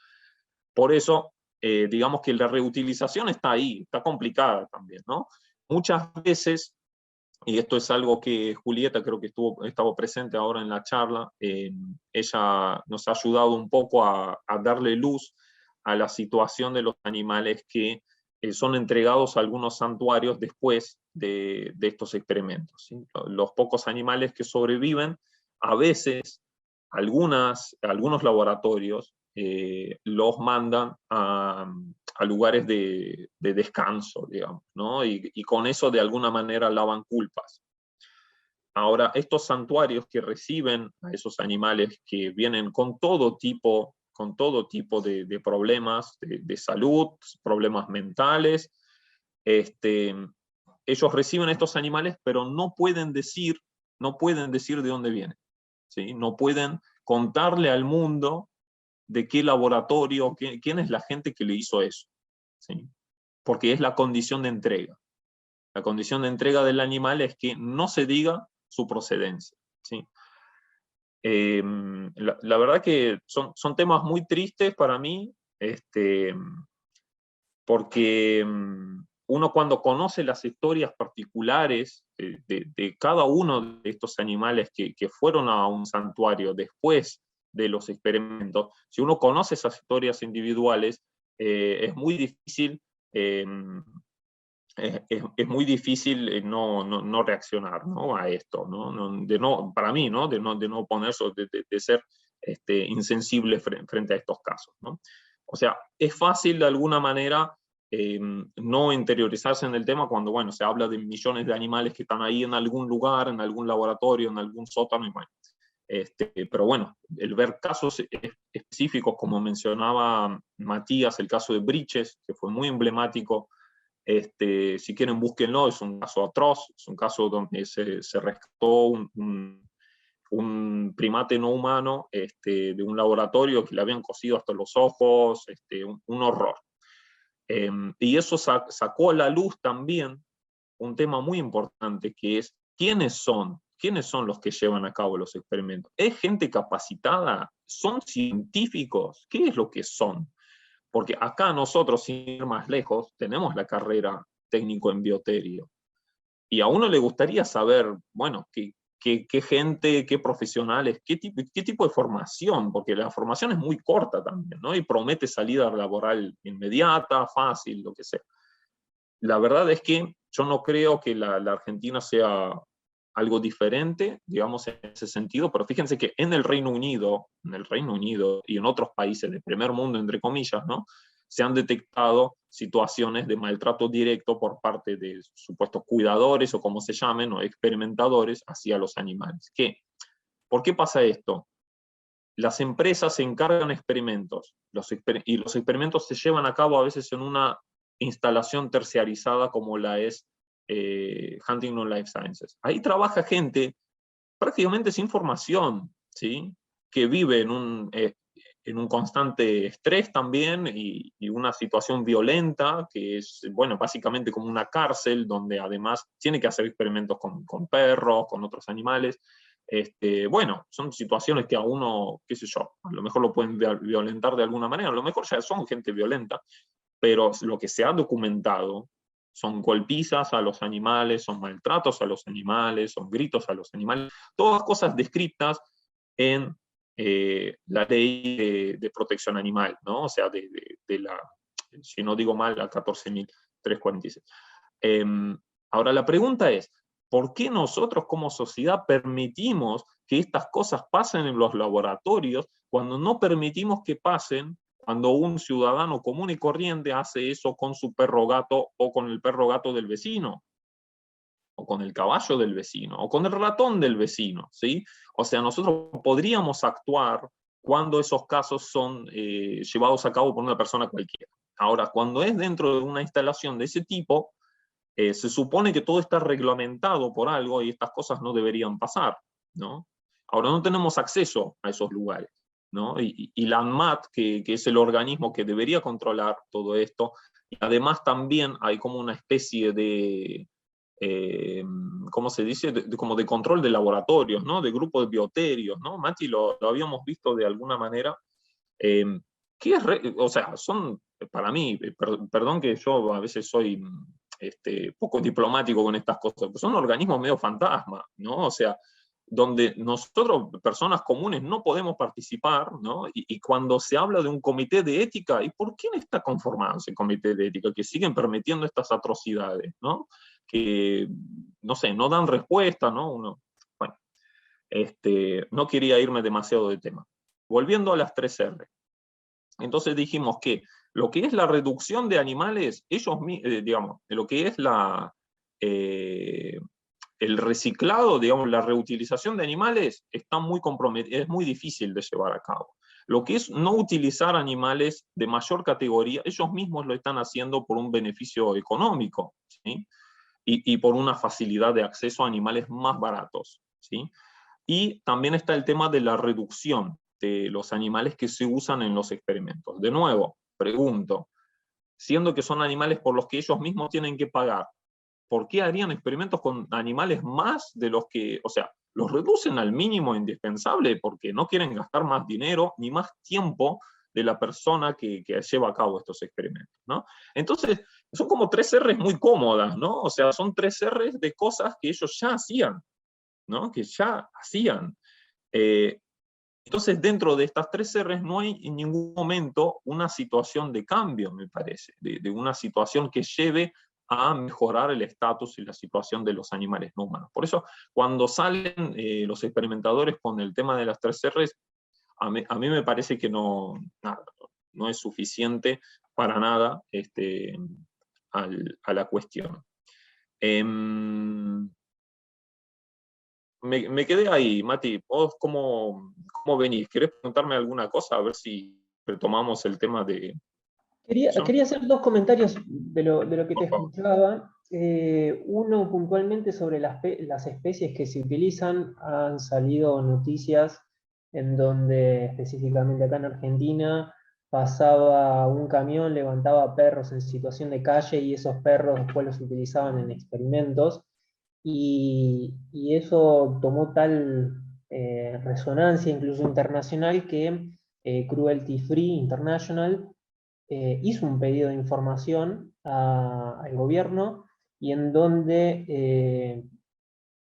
[SPEAKER 3] Por eso, digamos que la reutilización está ahí, está complicada también, ¿no? Muchas veces, y esto es algo que Julieta creo que estaba presente ahora en la charla, ella nos ha ayudado un poco a darle luz a la situación de los animales que son entregados a algunos santuarios después de estos experimentos, ¿sí? Los pocos animales que sobreviven, a veces algunos laboratorios los mandan a lugares de descanso, digamos, ¿no? Y con eso de alguna manera lavan culpas. Ahora, estos santuarios que reciben a esos animales que vienen con todo tipo de problemas de salud, problemas mentales, ellos reciben estos animales, pero no pueden decir de dónde vienen, ¿sí? No pueden contarle al mundo de qué laboratorio, quién es la gente que le hizo eso, ¿sí? Porque es la condición de entrega. La condición de entrega del animal es que no se diga su procedencia, ¿sí? La verdad que son temas muy tristes para mí, porque uno cuando conoce las historias particulares de cada uno de estos animales que fueron a un santuario después de los experimentos, si uno conoce esas historias individuales, es muy difícil, es muy difícil no reaccionar, ¿no? A esto, ¿no? Para mí, ¿no? De no ponerse, de ser insensible frente a estos casos, ¿no? O sea, es fácil de alguna manera no interiorizarse en el tema cuando, bueno, se habla de millones de animales que están ahí en algún lugar, en algún laboratorio, en algún sótano, y bueno. Pero bueno, el ver casos específicos, como mencionaba Matías, el caso de Briches, que fue muy emblemático, si quieren búsquenlo, es un caso atroz, es un caso donde se rescató un primate no humano de un laboratorio que le habían cosido hasta los ojos, un horror. Y eso sacó a la luz también un tema muy importante, que es ¿quiénes son los que llevan a cabo los experimentos? ¿Es gente capacitada? ¿Son científicos? ¿Qué es lo que son? Porque acá nosotros, sin ir más lejos, tenemos la carrera técnico en bioterio. Y a uno le gustaría saber, bueno, qué gente, qué profesionales, qué tipo de formación, porque la formación es muy corta también, ¿no? Y promete salida laboral inmediata, fácil, lo que sea. La verdad es que yo no creo que la Argentina sea algo diferente, digamos, en ese sentido, pero fíjense que en el Reino Unido y en otros países de primer mundo, entre comillas, ¿no? Se han detectado situaciones de maltrato directo por parte de supuestos cuidadores, o como se llamen, o experimentadores, hacia los animales. ¿Por qué pasa esto? las empresas se encargan de experimentos, y los experimentos se llevan a cabo a veces en una instalación terciarizada como la es Huntington Life Sciences. Ahí trabaja gente prácticamente sin formación, ¿sí? Que vive en un constante estrés también y una situación violenta, que es, bueno, básicamente como una cárcel, donde además tiene que hacer experimentos con perros, con otros animales. Bueno, son situaciones que a uno, qué sé yo, a lo mejor lo pueden violentar de alguna manera, a lo mejor ya son gente violenta, pero lo que se ha documentado son golpizas a los animales, son maltratos a los animales, son gritos a los animales, todas cosas descritas en la ley de protección animal, ¿no? O sea, de la, si no digo mal, la 14.346. Ahora la pregunta es, ¿por qué nosotros como sociedad permitimos que estas cosas pasen en los laboratorios cuando no permitimos que pasen cuando un ciudadano común y corriente hace eso con su perro gato o con el perro gato del vecino? O con el caballo del vecino, o con el ratón del vecino, ¿sí? O sea, nosotros podríamos actuar cuando esos casos son llevados a cabo por una persona cualquiera. Ahora, cuando es dentro de una instalación de ese tipo, se supone que todo está reglamentado por algo y estas cosas no deberían pasar, ¿no? Ahora, no tenemos acceso a esos lugares, ¿no? Y la ANMAT, que es el organismo que debería controlar todo esto, y además también hay como una especie de, ¿cómo se dice? Como de control de laboratorios, ¿no? De grupos de bioterios, ¿no? Mati, lo habíamos visto de alguna manera. ¿Qué es o sea, son, para mí, perdón que yo a veces soy poco diplomático con estas cosas, pero son organismos medio fantasma, ¿no? O sea, donde nosotros, personas comunes, no podemos participar, ¿no? Y cuando se habla de un comité de ética, ¿y por qué no está conformado ese comité de ética? Que siguen permitiendo estas atrocidades, ¿no? Que, no sé, no dan respuesta, ¿no? Bueno, no quería irme demasiado de tema. Volviendo a las 3R. Entonces dijimos que lo que es la reducción de animales, digamos, lo que es el reciclado, digamos, la reutilización de animales, está muy comprometido, es muy difícil de llevar a cabo. Lo que es no utilizar animales de mayor categoría, ellos mismos lo están haciendo por un beneficio económico, ¿sí? Y por una facilidad de acceso a animales más baratos, ¿sí? Y también está el tema de la reducción de los animales que se usan en los experimentos. De nuevo, pregunto, siendo que son animales por los que ellos mismos tienen que pagar, ¿por qué harían experimentos con animales más de los que, o sea, los reducen al mínimo indispensable porque no quieren gastar más dinero ni más tiempo de la persona que lleva a cabo estos experimentos, ¿no? Entonces, son como 3Rs muy cómodas, ¿no? O sea, son 3Rs de cosas que ellos ya hacían, ¿no? Que ya hacían. Entonces, dentro de estas 3Rs no hay en ningún momento una situación de cambio, me parece, de una situación que lleve a mejorar el estatus y la situación de los animales no humanos. Por eso, cuando salen los experimentadores con el tema de las 3Rs, a mí me parece que no es suficiente para nada a la cuestión. Me quedé ahí, Mati. ¿Vos cómo venís? ¿Querés preguntarme alguna cosa? A ver si retomamos el tema de...
[SPEAKER 2] Quería hacer dos comentarios de lo que te escuchaba. Uno puntualmente sobre las especies que se utilizan. Han salido noticias en donde específicamente acá en Argentina pasaba un camión, levantaba perros en situación de calle y esos perros después los utilizaban en experimentos. Y eso tomó tal resonancia incluso internacional que Cruelty Free International hizo un pedido de información al gobierno y en donde,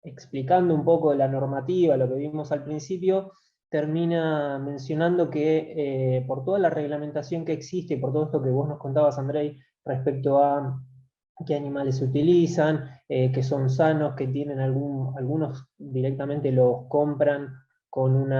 [SPEAKER 2] explicando un poco de la normativa, lo que vimos al principio, termina mencionando que por toda la reglamentación que existe, por todo esto que vos nos contabas, Andrei, respecto a qué animales se utilizan, que son sanos, que tienen algunos directamente los compran con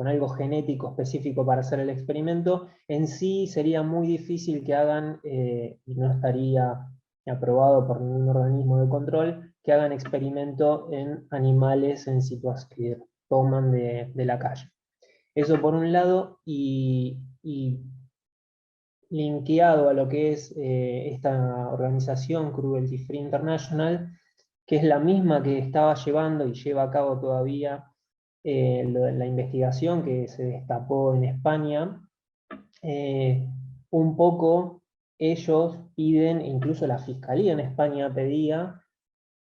[SPEAKER 2] algo genético específico para hacer el experimento, en sí sería muy difícil que hagan, y no estaría aprobado por ningún organismo de control, que hagan experimento en animales en situación que toman de la calle. Eso por un lado, y linkeado a lo que es esta organización Cruelty Free International, que es la misma que estaba llevando y lleva a cabo todavía la investigación que se destapó en España. Un poco ellos piden, incluso la Fiscalía en España pedía,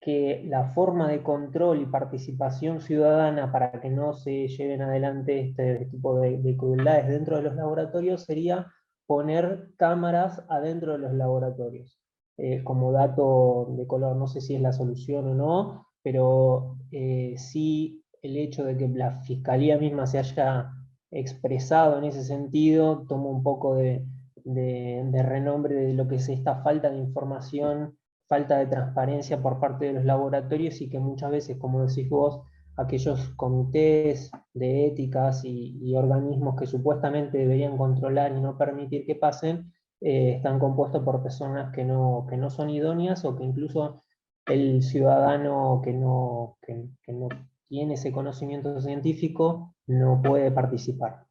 [SPEAKER 2] que la forma de control y participación ciudadana para que no se lleven adelante este tipo de crueldades dentro de los laboratorios sería poner cámaras adentro de los laboratorios. Como dato de color, no sé si es la solución o no, pero sí el hecho de que la Fiscalía misma se haya expresado en ese sentido toma un poco de renombre de lo que es esta falta de información, falta de transparencia por parte de los laboratorios, y que muchas veces, como decís vos, aquellos comités de éticas y organismos que supuestamente deberían controlar y no permitir que pasen, están compuestos por personas que no son idóneas, o que incluso el ciudadano que no tiene ese conocimiento científico no puede participar.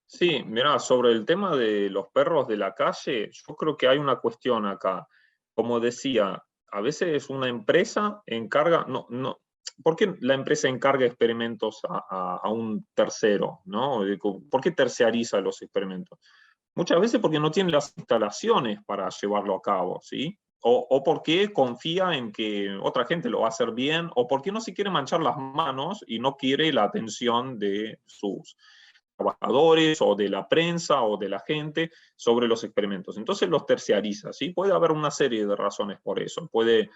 [SPEAKER 3] Sí, mira, sobre el tema de los perros de la calle, yo creo que hay una cuestión acá. Como decía, a veces una empresa encarga, ¿por qué la empresa encarga experimentos a un tercero, ¿no? ¿Por qué terciariza los experimentos? Muchas veces porque no tiene las instalaciones para llevarlo a cabo, ¿sí? O porque confía en que otra gente lo va a hacer bien, o porque no se quiere manchar las manos y no quiere la atención de sus trabajadores o de la prensa o de la gente sobre los experimentos. Entonces los terciariza, ¿sí? Puede haber una serie de razones por eso. Puede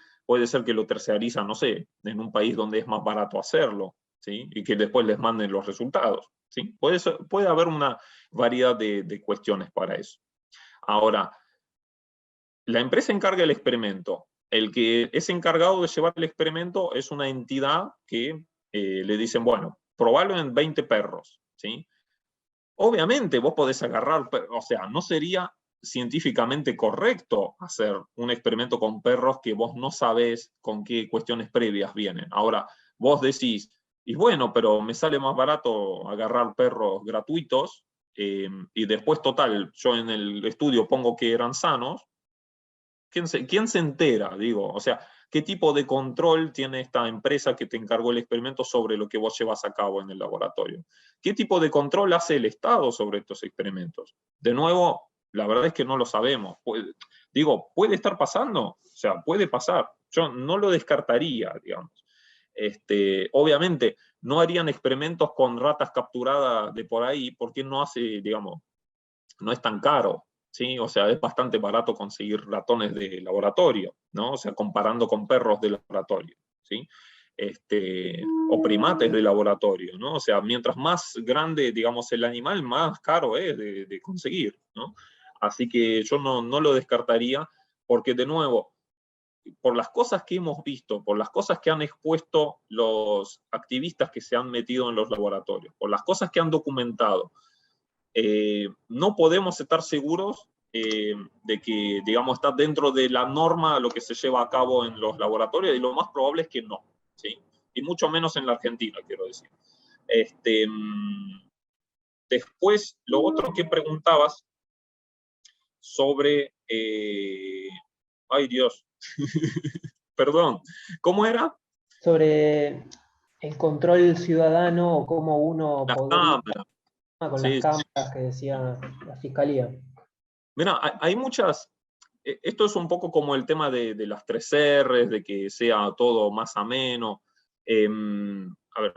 [SPEAKER 3] ser que lo terciariza, no sé, en un país donde es más barato hacerlo, ¿sí? Y que después les manden los resultados, ¿sí? Puede haber una variedad de cuestiones para eso. Ahora, la empresa encarga el experimento. El que es encargado de llevar el experimento es una entidad que le dicen, bueno, probalo en 20 perros, ¿sí? Obviamente vos podés agarrar, o sea, no sería científicamente correcto hacer un experimento con perros que vos no sabés con qué cuestiones previas vienen. Ahora, vos decís, y bueno, pero me sale más barato agarrar perros gratuitos, y después, total, yo en el estudio pongo que eran sanos. ¿Quién se entera? Digo, o sea, ¿qué tipo de control tiene esta empresa que te encargó el experimento sobre lo que vos llevas a cabo en el laboratorio? ¿Qué tipo de control hace el Estado sobre estos experimentos? De nuevo, la verdad es que no lo sabemos. ¿Puede estar pasando? O sea, puede pasar. Yo no lo descartaría, digamos. Obviamente, no harían experimentos con ratas capturadas de por ahí, porque no hace, digamos, no es tan caro. ¿Sí? O sea, es bastante barato conseguir ratones de laboratorio, ¿no? O sea, comparando con perros de laboratorio, ¿sí? O primates de laboratorio, ¿no? O sea, mientras más grande, digamos, el animal, más caro es de conseguir, ¿no? Así que yo no lo descartaría, porque de nuevo, por las cosas que hemos visto, por las cosas que han expuesto los activistas que se han metido en los laboratorios, por las cosas que han documentado, no podemos estar seguros de que, digamos, está dentro de la norma lo que se lleva a cabo en los laboratorios, y lo más probable es que no, ¿sí? Y mucho menos en la Argentina, quiero decir. Después, lo otro que preguntabas sobre... ay, Dios. Perdón. ¿Cómo era?
[SPEAKER 2] Sobre el control ciudadano, o cómo uno
[SPEAKER 3] Las
[SPEAKER 2] podría,
[SPEAKER 3] cámaras.
[SPEAKER 2] con las
[SPEAKER 3] Sí,
[SPEAKER 2] cámaras que decía la Fiscalía.
[SPEAKER 3] mira, hay muchas, esto es un poco como el tema de las 3 R's, de que sea todo más ameno. A ver,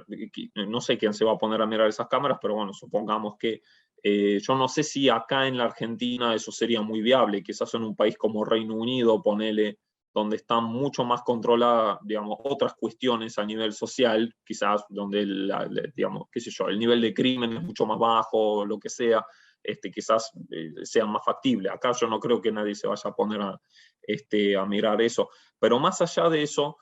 [SPEAKER 3] no sé quién se va a poner a mirar esas cámaras, pero bueno, supongamos que yo no sé si acá en la Argentina eso sería muy viable, quizás en un país como Reino Unido, ponele, donde están mucho más controladas, digamos, otras cuestiones a nivel social, quizás donde, digamos, qué sé yo, el nivel de crimen es mucho más bajo, lo que sea. Quizás sea más factible. Acá yo no creo que nadie se vaya a poner a mirar eso. Pero más allá de eso,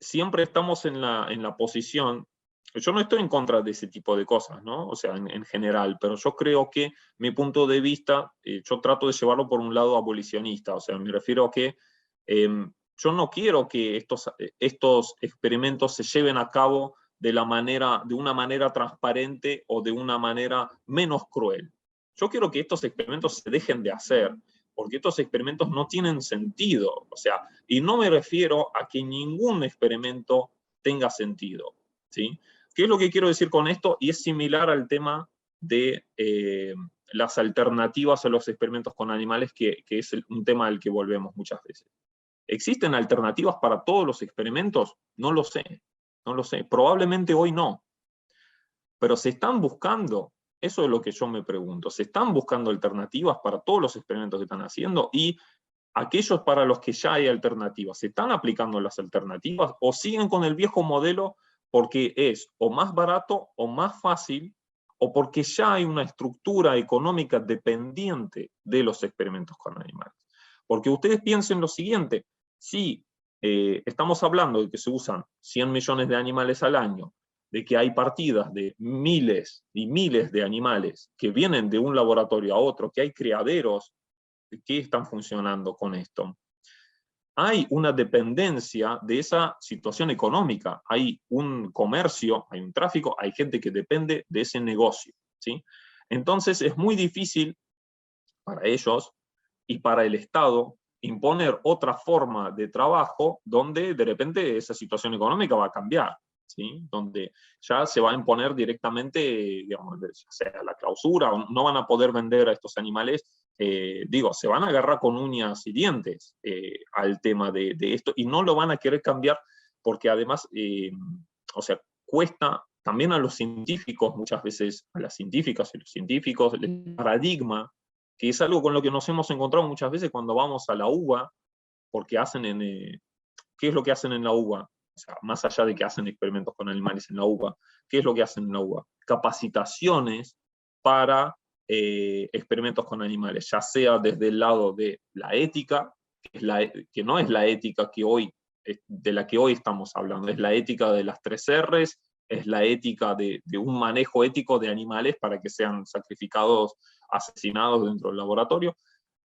[SPEAKER 3] siempre estamos en la posición, yo no estoy en contra de ese tipo de cosas, ¿no? O sea, en general, pero yo creo que mi punto de vista, yo trato de llevarlo por un lado abolicionista, o sea, me refiero a que yo no quiero que estos experimentos se lleven a cabo de una manera transparente o de una manera menos cruel. Yo quiero que estos experimentos se dejen de hacer, porque estos experimentos no tienen sentido. O sea, y no me refiero a que ningún experimento tenga sentido, ¿sí? ¿Qué es lo que quiero decir con esto? Y es similar al tema de las alternativas a los experimentos con animales, que es un tema al que volvemos muchas veces. ¿Existen alternativas para todos los experimentos? No lo sé, no lo sé. Probablemente hoy no. Pero se están buscando, eso es lo que yo me pregunto, se están buscando alternativas para todos los experimentos que están haciendo, y aquellos para los que ya hay alternativas, ¿se están aplicando las alternativas o siguen con el viejo modelo porque es o más barato o más fácil, o porque ya hay una estructura económica dependiente de los experimentos con animales? Porque ustedes piensen lo siguiente: si estamos hablando de que se usan 100 millones de animales al año, de que hay partidas de miles y miles de animales que vienen de un laboratorio a otro, que hay criaderos que están funcionando con esto, hay una dependencia de esa situación económica, hay un comercio, hay un tráfico, hay gente que depende de ese negocio, ¿sí? Entonces es muy difícil para ellos y para el Estado imponer otra forma de trabajo donde de repente esa situación económica va a cambiar, ¿sí? Donde ya se va a imponer directamente, digamos, ya sea la clausura, o no van a poder vender a estos animales. Se van a agarrar con uñas y dientes al tema de esto, y no lo van a querer cambiar, porque además, cuesta también a los científicos, muchas veces a las científicas y los científicos, el paradigma, que es algo con lo que nos hemos encontrado muchas veces cuando vamos a la UBA, porque ¿qué es lo que hacen en la UBA? O sea, más allá de que hacen experimentos con animales en la UBA, ¿qué es lo que hacen en la UBA? Capacitaciones para experimentos con animales, ya sea desde el lado de la ética, que no es la ética de la que hoy estamos hablando, es la ética de las 3 R's, es la ética de un manejo ético de animales para que sean sacrificados, asesinados dentro del laboratorio.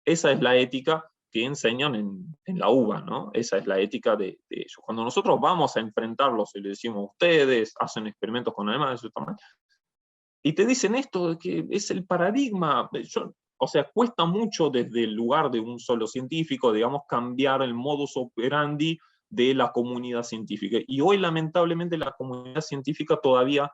[SPEAKER 3] Esa es la ética que enseñan en la UBA, ¿no? Esa es la ética de ellos. Cuando nosotros vamos a enfrentarlos y les decimos, ustedes hacen experimentos con animales de esta manera, y te dicen esto, de que es el paradigma, cuesta mucho desde el lugar de un solo científico, digamos, cambiar el modus operandi de la comunidad científica. Y hoy, lamentablemente, la comunidad científica todavía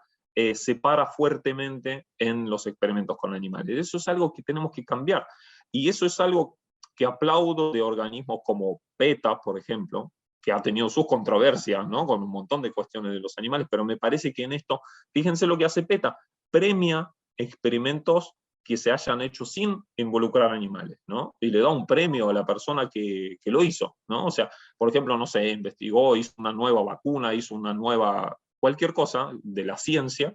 [SPEAKER 3] se para fuertemente en los experimentos con animales. Eso es algo que tenemos que cambiar. Y eso es algo que aplaudo de organismos como PETA, por ejemplo, que ha tenido sus controversias, ¿no?, con un montón de cuestiones de los animales, pero me parece que en esto, fíjense lo que hace PETA, premia experimentos que se hayan hecho sin involucrar animales, ¿no? Y le da un premio a la persona que lo hizo, ¿no? O sea, por ejemplo, no sé, investigó, hizo una nueva vacuna, hizo una nueva, cualquier cosa de la ciencia,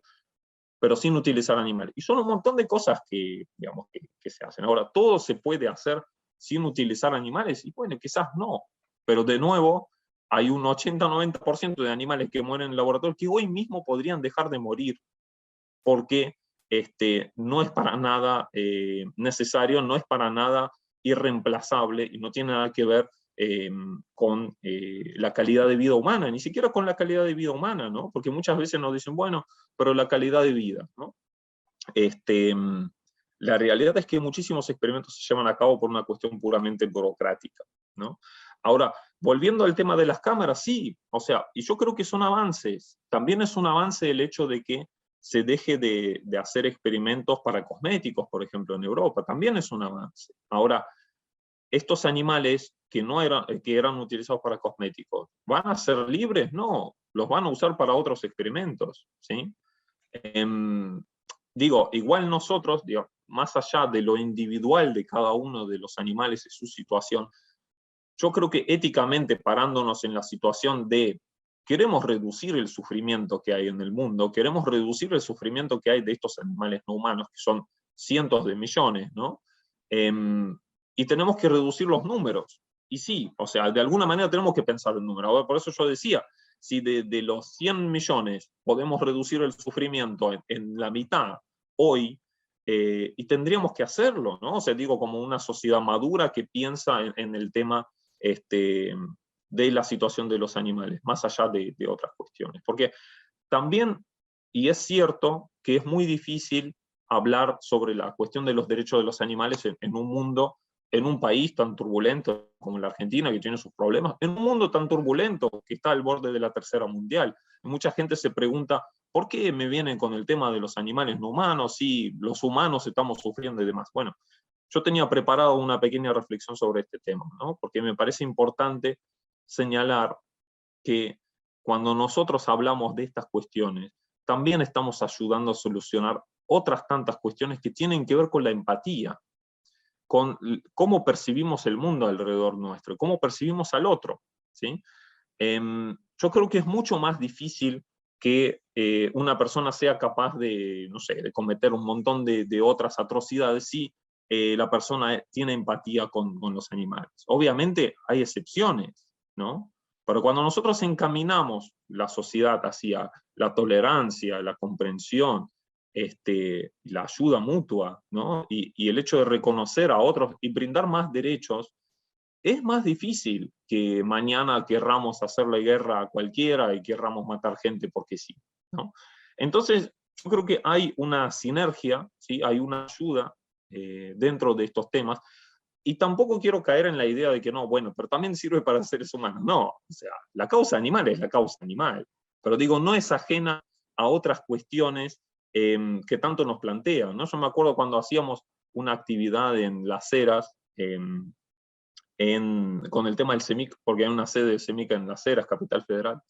[SPEAKER 3] pero sin utilizar animales. Y son un montón de cosas que, digamos, que se hacen. Ahora, todo se puede hacer sin utilizar animales, y bueno, quizás no, pero de nuevo, hay un 80-90% de animales que mueren en el laboratorio que hoy mismo podrían dejar de morir, porque no es para nada necesario, no es para nada irreemplazable, y no tiene nada que ver con la calidad de vida humana, ni siquiera con la calidad de vida humana, ¿no? Porque muchas veces nos dicen, bueno, pero la calidad de vida, ¿no? La realidad es que muchísimos experimentos se llevan a cabo por una cuestión puramente burocrática, ¿no? Ahora, volviendo al tema de las cámaras, sí, y yo creo que son avances. También es un avance el hecho de que se deje de hacer experimentos para cosméticos, por ejemplo, en Europa. También es un avance. Ahora, estos animales que eran utilizados para cosméticos, ¿van a ser libres? No, los van a usar para otros experimentos, ¿sí? Igual nosotros, más allá de lo individual de cada uno de los animales y su situación, yo creo que éticamente, parándonos en la situación de queremos reducir el sufrimiento que hay en el mundo, queremos reducir el sufrimiento que hay de estos animales no humanos, que son cientos de millones, ¿no? Y tenemos que reducir los números. Y sí, de alguna manera tenemos que pensar en números. Por eso yo decía, si de los 100 millones podemos reducir el sufrimiento en la mitad hoy, y tendríamos que hacerlo, ¿no? Como una sociedad madura que piensa en el tema de la situación de los animales, más allá de otras cuestiones. Porque también, y es cierto que es muy difícil hablar sobre la cuestión de los derechos de los animales en un mundo, en un país tan turbulento como la Argentina, que tiene sus problemas, en un mundo tan turbulento que está al borde de la Tercera Mundial. Y mucha gente se pregunta, ¿por qué me vienen con el tema de los animales no humanos si los humanos estamos sufriendo y demás? Bueno, yo tenía preparado una pequeña reflexión sobre este tema, ¿no? Porque me parece importante señalar que cuando nosotros hablamos de estas cuestiones, también estamos ayudando a solucionar otras tantas cuestiones que tienen que ver con la empatía, con cómo percibimos el mundo alrededor nuestro, cómo percibimos al otro, ¿sí? Yo creo que es mucho más difícil que una persona sea capaz de, no sé, de cometer un montón de otras atrocidades si la persona tiene empatía con los animales. Obviamente hay excepciones, ¿no? Pero cuando nosotros encaminamos la sociedad hacia la tolerancia, la comprensión, la ayuda mutua, ¿no? Y el hecho de reconocer a otros y brindar más derechos, es más difícil que mañana querramos hacerle guerra a cualquiera y querramos matar gente porque sí, ¿no? Entonces, yo creo que hay una sinergia, ¿sí? Hay una ayuda dentro de estos temas, y tampoco quiero caer en la idea de que no, bueno, pero también sirve para seres humanos. No, o sea, la causa animal es la causa animal, pero digo, no es ajena a otras cuestiones que tanto nos plantean, ¿no? Yo me acuerdo cuando hacíamos una actividad en Las Heras, con el tema del CEMIC, porque hay una sede de CEMIC en Las Heras, Capital Federal,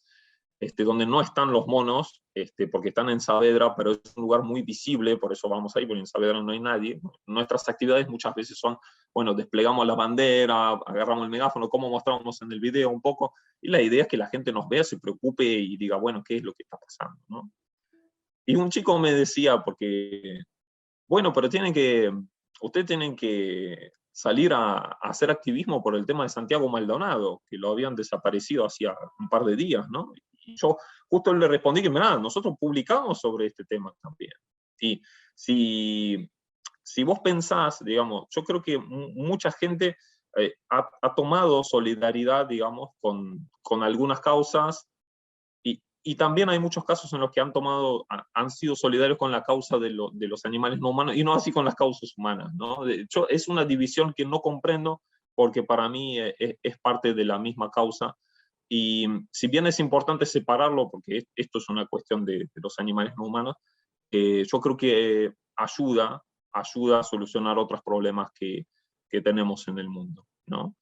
[SPEAKER 3] donde no están los monos, porque están en Saavedra, pero es un lugar muy visible, por eso vamos ahí, porque en Saavedra no hay nadie. Nuestras actividades muchas veces son, bueno, desplegamos la bandera, agarramos el megáfono, como mostramos en el video un poco, y la idea es que la gente nos vea, se preocupe y diga, bueno, ¿qué es lo que está pasando, ¿no? Y un chico me decía, porque, bueno, pero ustedes tienen que salir a hacer activismo por el tema de Santiago Maldonado, que lo habían desaparecido hacía un par de días, ¿no? Y yo justo le respondí que, mirá, nosotros publicamos sobre este tema también. Y si vos pensás, digamos, yo creo que mucha gente ha tomado solidaridad, digamos, con algunas causas, y también hay muchos casos en los que han sido solidarios con la causa de los animales no humanos, y no así con las causas humanas, ¿no? De hecho, es una división que no comprendo, porque para mí es parte de la misma causa, y si bien es importante separarlo, porque esto es una cuestión de los animales no humanos, yo creo que ayuda a solucionar otros problemas que tenemos en el mundo, ¿no?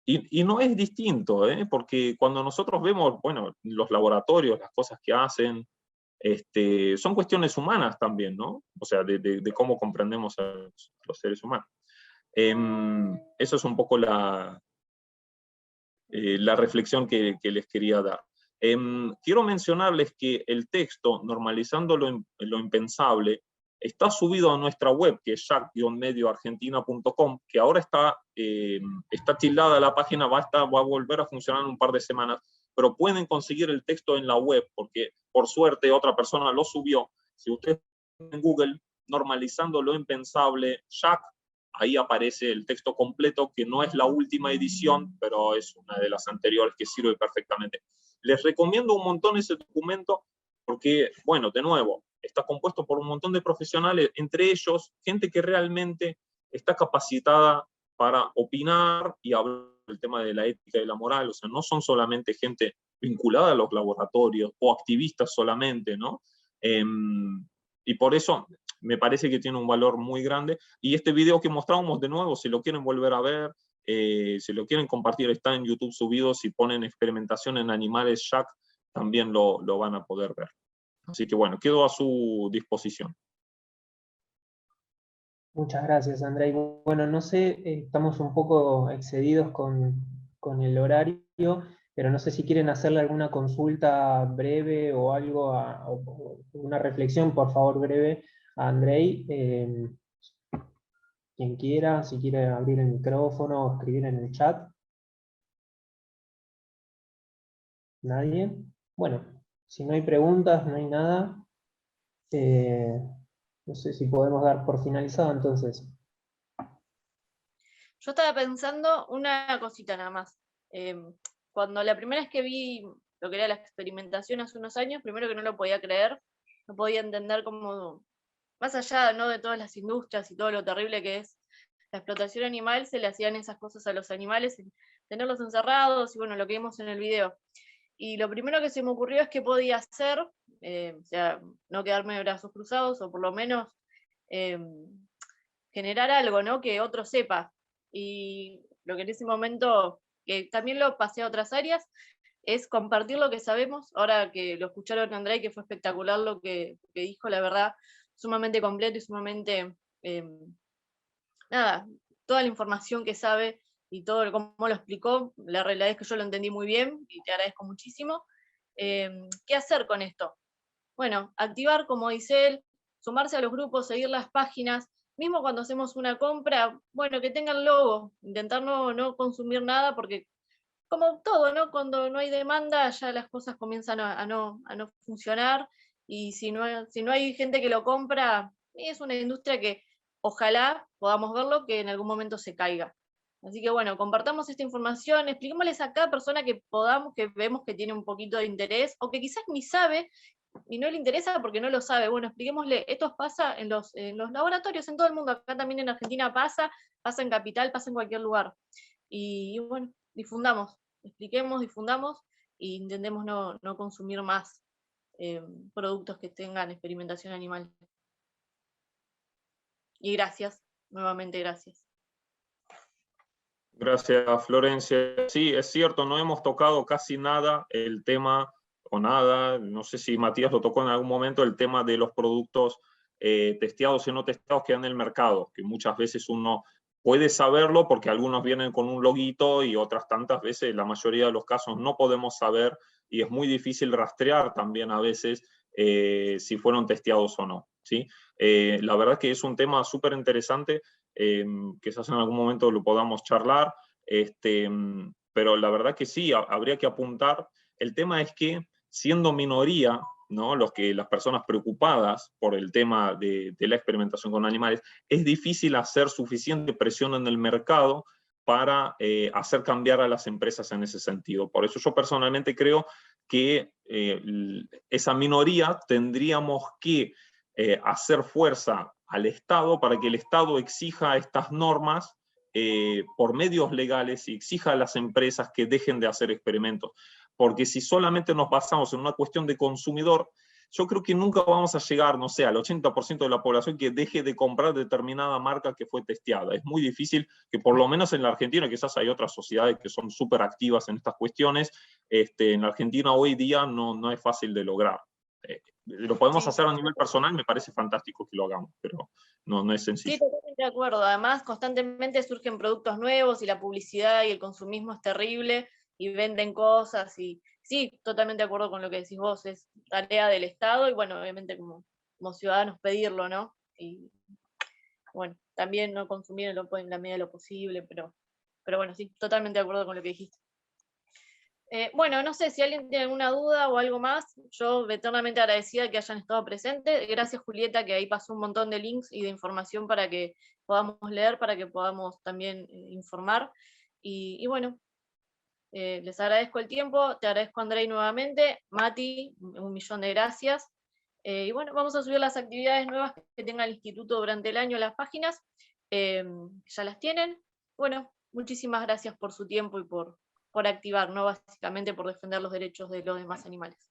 [SPEAKER 3] Y no es distinto, porque cuando nosotros vemos, bueno, los laboratorios, las cosas que hacen, son cuestiones humanas también, ¿no? O sea, de cómo comprendemos a los seres humanos. Eso es un poco la reflexión que les quería dar. Quiero mencionarles que el texto, normalizando lo impensable, está subido a nuestra web, que es jack-medioargentina.com, que ahora está tildada la página, va a volver a funcionar en un par de semanas, pero pueden conseguir el texto en la web, porque por suerte otra persona lo subió. Si ustedes en Google, normalizando lo impensable, Jack, ahí aparece el texto completo, que no es la última edición, pero es una de las anteriores que sirve perfectamente. Les recomiendo un montón ese documento, porque, bueno, de nuevo, está compuesto por un montón de profesionales, entre ellos gente que realmente está capacitada para opinar y hablar del tema de la ética y la moral. O sea, no son solamente gente vinculada a los laboratorios o activistas solamente, ¿no? Y por eso me parece que tiene un valor muy grande. Y este video que mostramos, de nuevo, si lo quieren volver a ver, si lo quieren compartir, está en YouTube subido. Si ponen experimentación en animales Jack, también lo van a poder ver. Así que bueno, quedo a su disposición.
[SPEAKER 2] Muchas gracias, Andrei. Bueno, no sé, estamos un poco excedidos con el horario, pero no sé si quieren hacerle alguna consulta breve o algo, o una reflexión, por favor, breve a Andrei. Quien quiera, si quiere abrir el micrófono o escribir en el chat. ¿Nadie? Bueno, si no hay preguntas, no hay nada. No sé si podemos dar por finalizado entonces.
[SPEAKER 4] Yo estaba pensando una cosita nada más. Cuando la primera vez que vi lo que era la experimentación hace unos años, primero que no lo podía creer, no podía entender cómo, más allá, ¿no?, de todas las industrias y todo lo terrible que es la explotación animal, se le hacían esas cosas a los animales, tenerlos encerrados, y bueno, lo que vimos en el video. Y lo primero que se me ocurrió es qué podía hacer, o sea, no quedarme de brazos cruzados, o por lo menos generar algo, ¿no?, que otro sepa. Y lo que en ese momento, que también lo pasé a otras áreas, es compartir lo que sabemos. Ahora que lo escucharon André, que fue espectacular lo que dijo, la verdad, sumamente completo y sumamente, nada, toda la información que sabe y todo cómo lo explicó, la realidad es que yo lo entendí muy bien y te agradezco muchísimo. ¿Qué hacer con esto? Bueno, activar, como dice él, sumarse a los grupos, seguir las páginas, mismo cuando hacemos una compra, bueno, que tengan logo, intentar no consumir nada, porque como todo, ¿no?, cuando no hay demanda ya las cosas comienzan a no funcionar, y si no hay gente que lo compra, es una industria que ojalá podamos verlo que en algún momento se caiga. Así que bueno, compartamos esta información, expliquémosles a cada persona que podamos, que vemos que tiene un poquito de interés, o que quizás ni sabe, y no le interesa porque no lo sabe. Bueno, expliquémosle, esto pasa en los laboratorios en todo el mundo, acá también en Argentina pasa en Capital, pasa en cualquier lugar. Y bueno, difundamos, expliquemos, difundamos, e intentemos no consumir más productos que tengan experimentación animal. Y gracias, nuevamente gracias.
[SPEAKER 3] Gracias, Florencia. Sí, es cierto, no hemos tocado casi nada el tema, o nada, no sé si Matías lo tocó en algún momento, el tema de los productos testeados y no testeados que hay en el mercado, que muchas veces uno puede saberlo porque algunos vienen con un loguito y otras tantas veces, la mayoría de los casos, no podemos saber y es muy difícil rastrear también a veces si fueron testeados o no, ¿sí? La verdad que es un tema súper interesante. Quizás en algún momento lo podamos charlar, pero la verdad que sí, habría que apuntar. El tema es que, siendo minoría, ¿no?, las personas preocupadas por el tema de la experimentación con animales, es difícil hacer suficiente presión en el mercado para hacer cambiar a las empresas en ese sentido. Por eso yo personalmente creo que esa minoría tendríamos que hacer fuerza al Estado para que el Estado exija estas normas por medios legales y exija a las empresas que dejen de hacer experimentos. Porque si solamente nos basamos en una cuestión de consumidor, yo creo que nunca vamos a llegar, no sé, al 80% de la población que deje de comprar determinada marca que fue testeada. Es muy difícil que, por lo menos en la Argentina, quizás hay otras sociedades que son súper activas en estas cuestiones, en la Argentina hoy día no es fácil de lograr. Lo podemos hacer a nivel personal, me parece fantástico que lo hagamos, pero no es sencillo.
[SPEAKER 4] Sí, totalmente de acuerdo. Además, constantemente surgen productos nuevos y la publicidad y el consumismo es terrible y venden cosas. Y sí, totalmente de acuerdo con lo que decís vos, es tarea del Estado y bueno, obviamente como ciudadanos pedirlo, ¿no? Y bueno, también no consumir en la medida de lo posible, pero bueno, sí, totalmente de acuerdo con lo que dijiste. Bueno, no sé si alguien tiene alguna duda o algo más. Yo eternamente agradecida que hayan estado presentes. Gracias, Julieta, que ahí pasó un montón de links y de información para que podamos leer, para que podamos también informar. Y bueno, les agradezco el tiempo. Te agradezco, Andrei, nuevamente. Mati, 1.000.000 de gracias. Y bueno, vamos a subir las actividades nuevas que tenga el instituto durante el año, las páginas. Ya las tienen. Bueno, muchísimas gracias por su tiempo y por activar, ¿no? Básicamente por defender los derechos de los demás animales.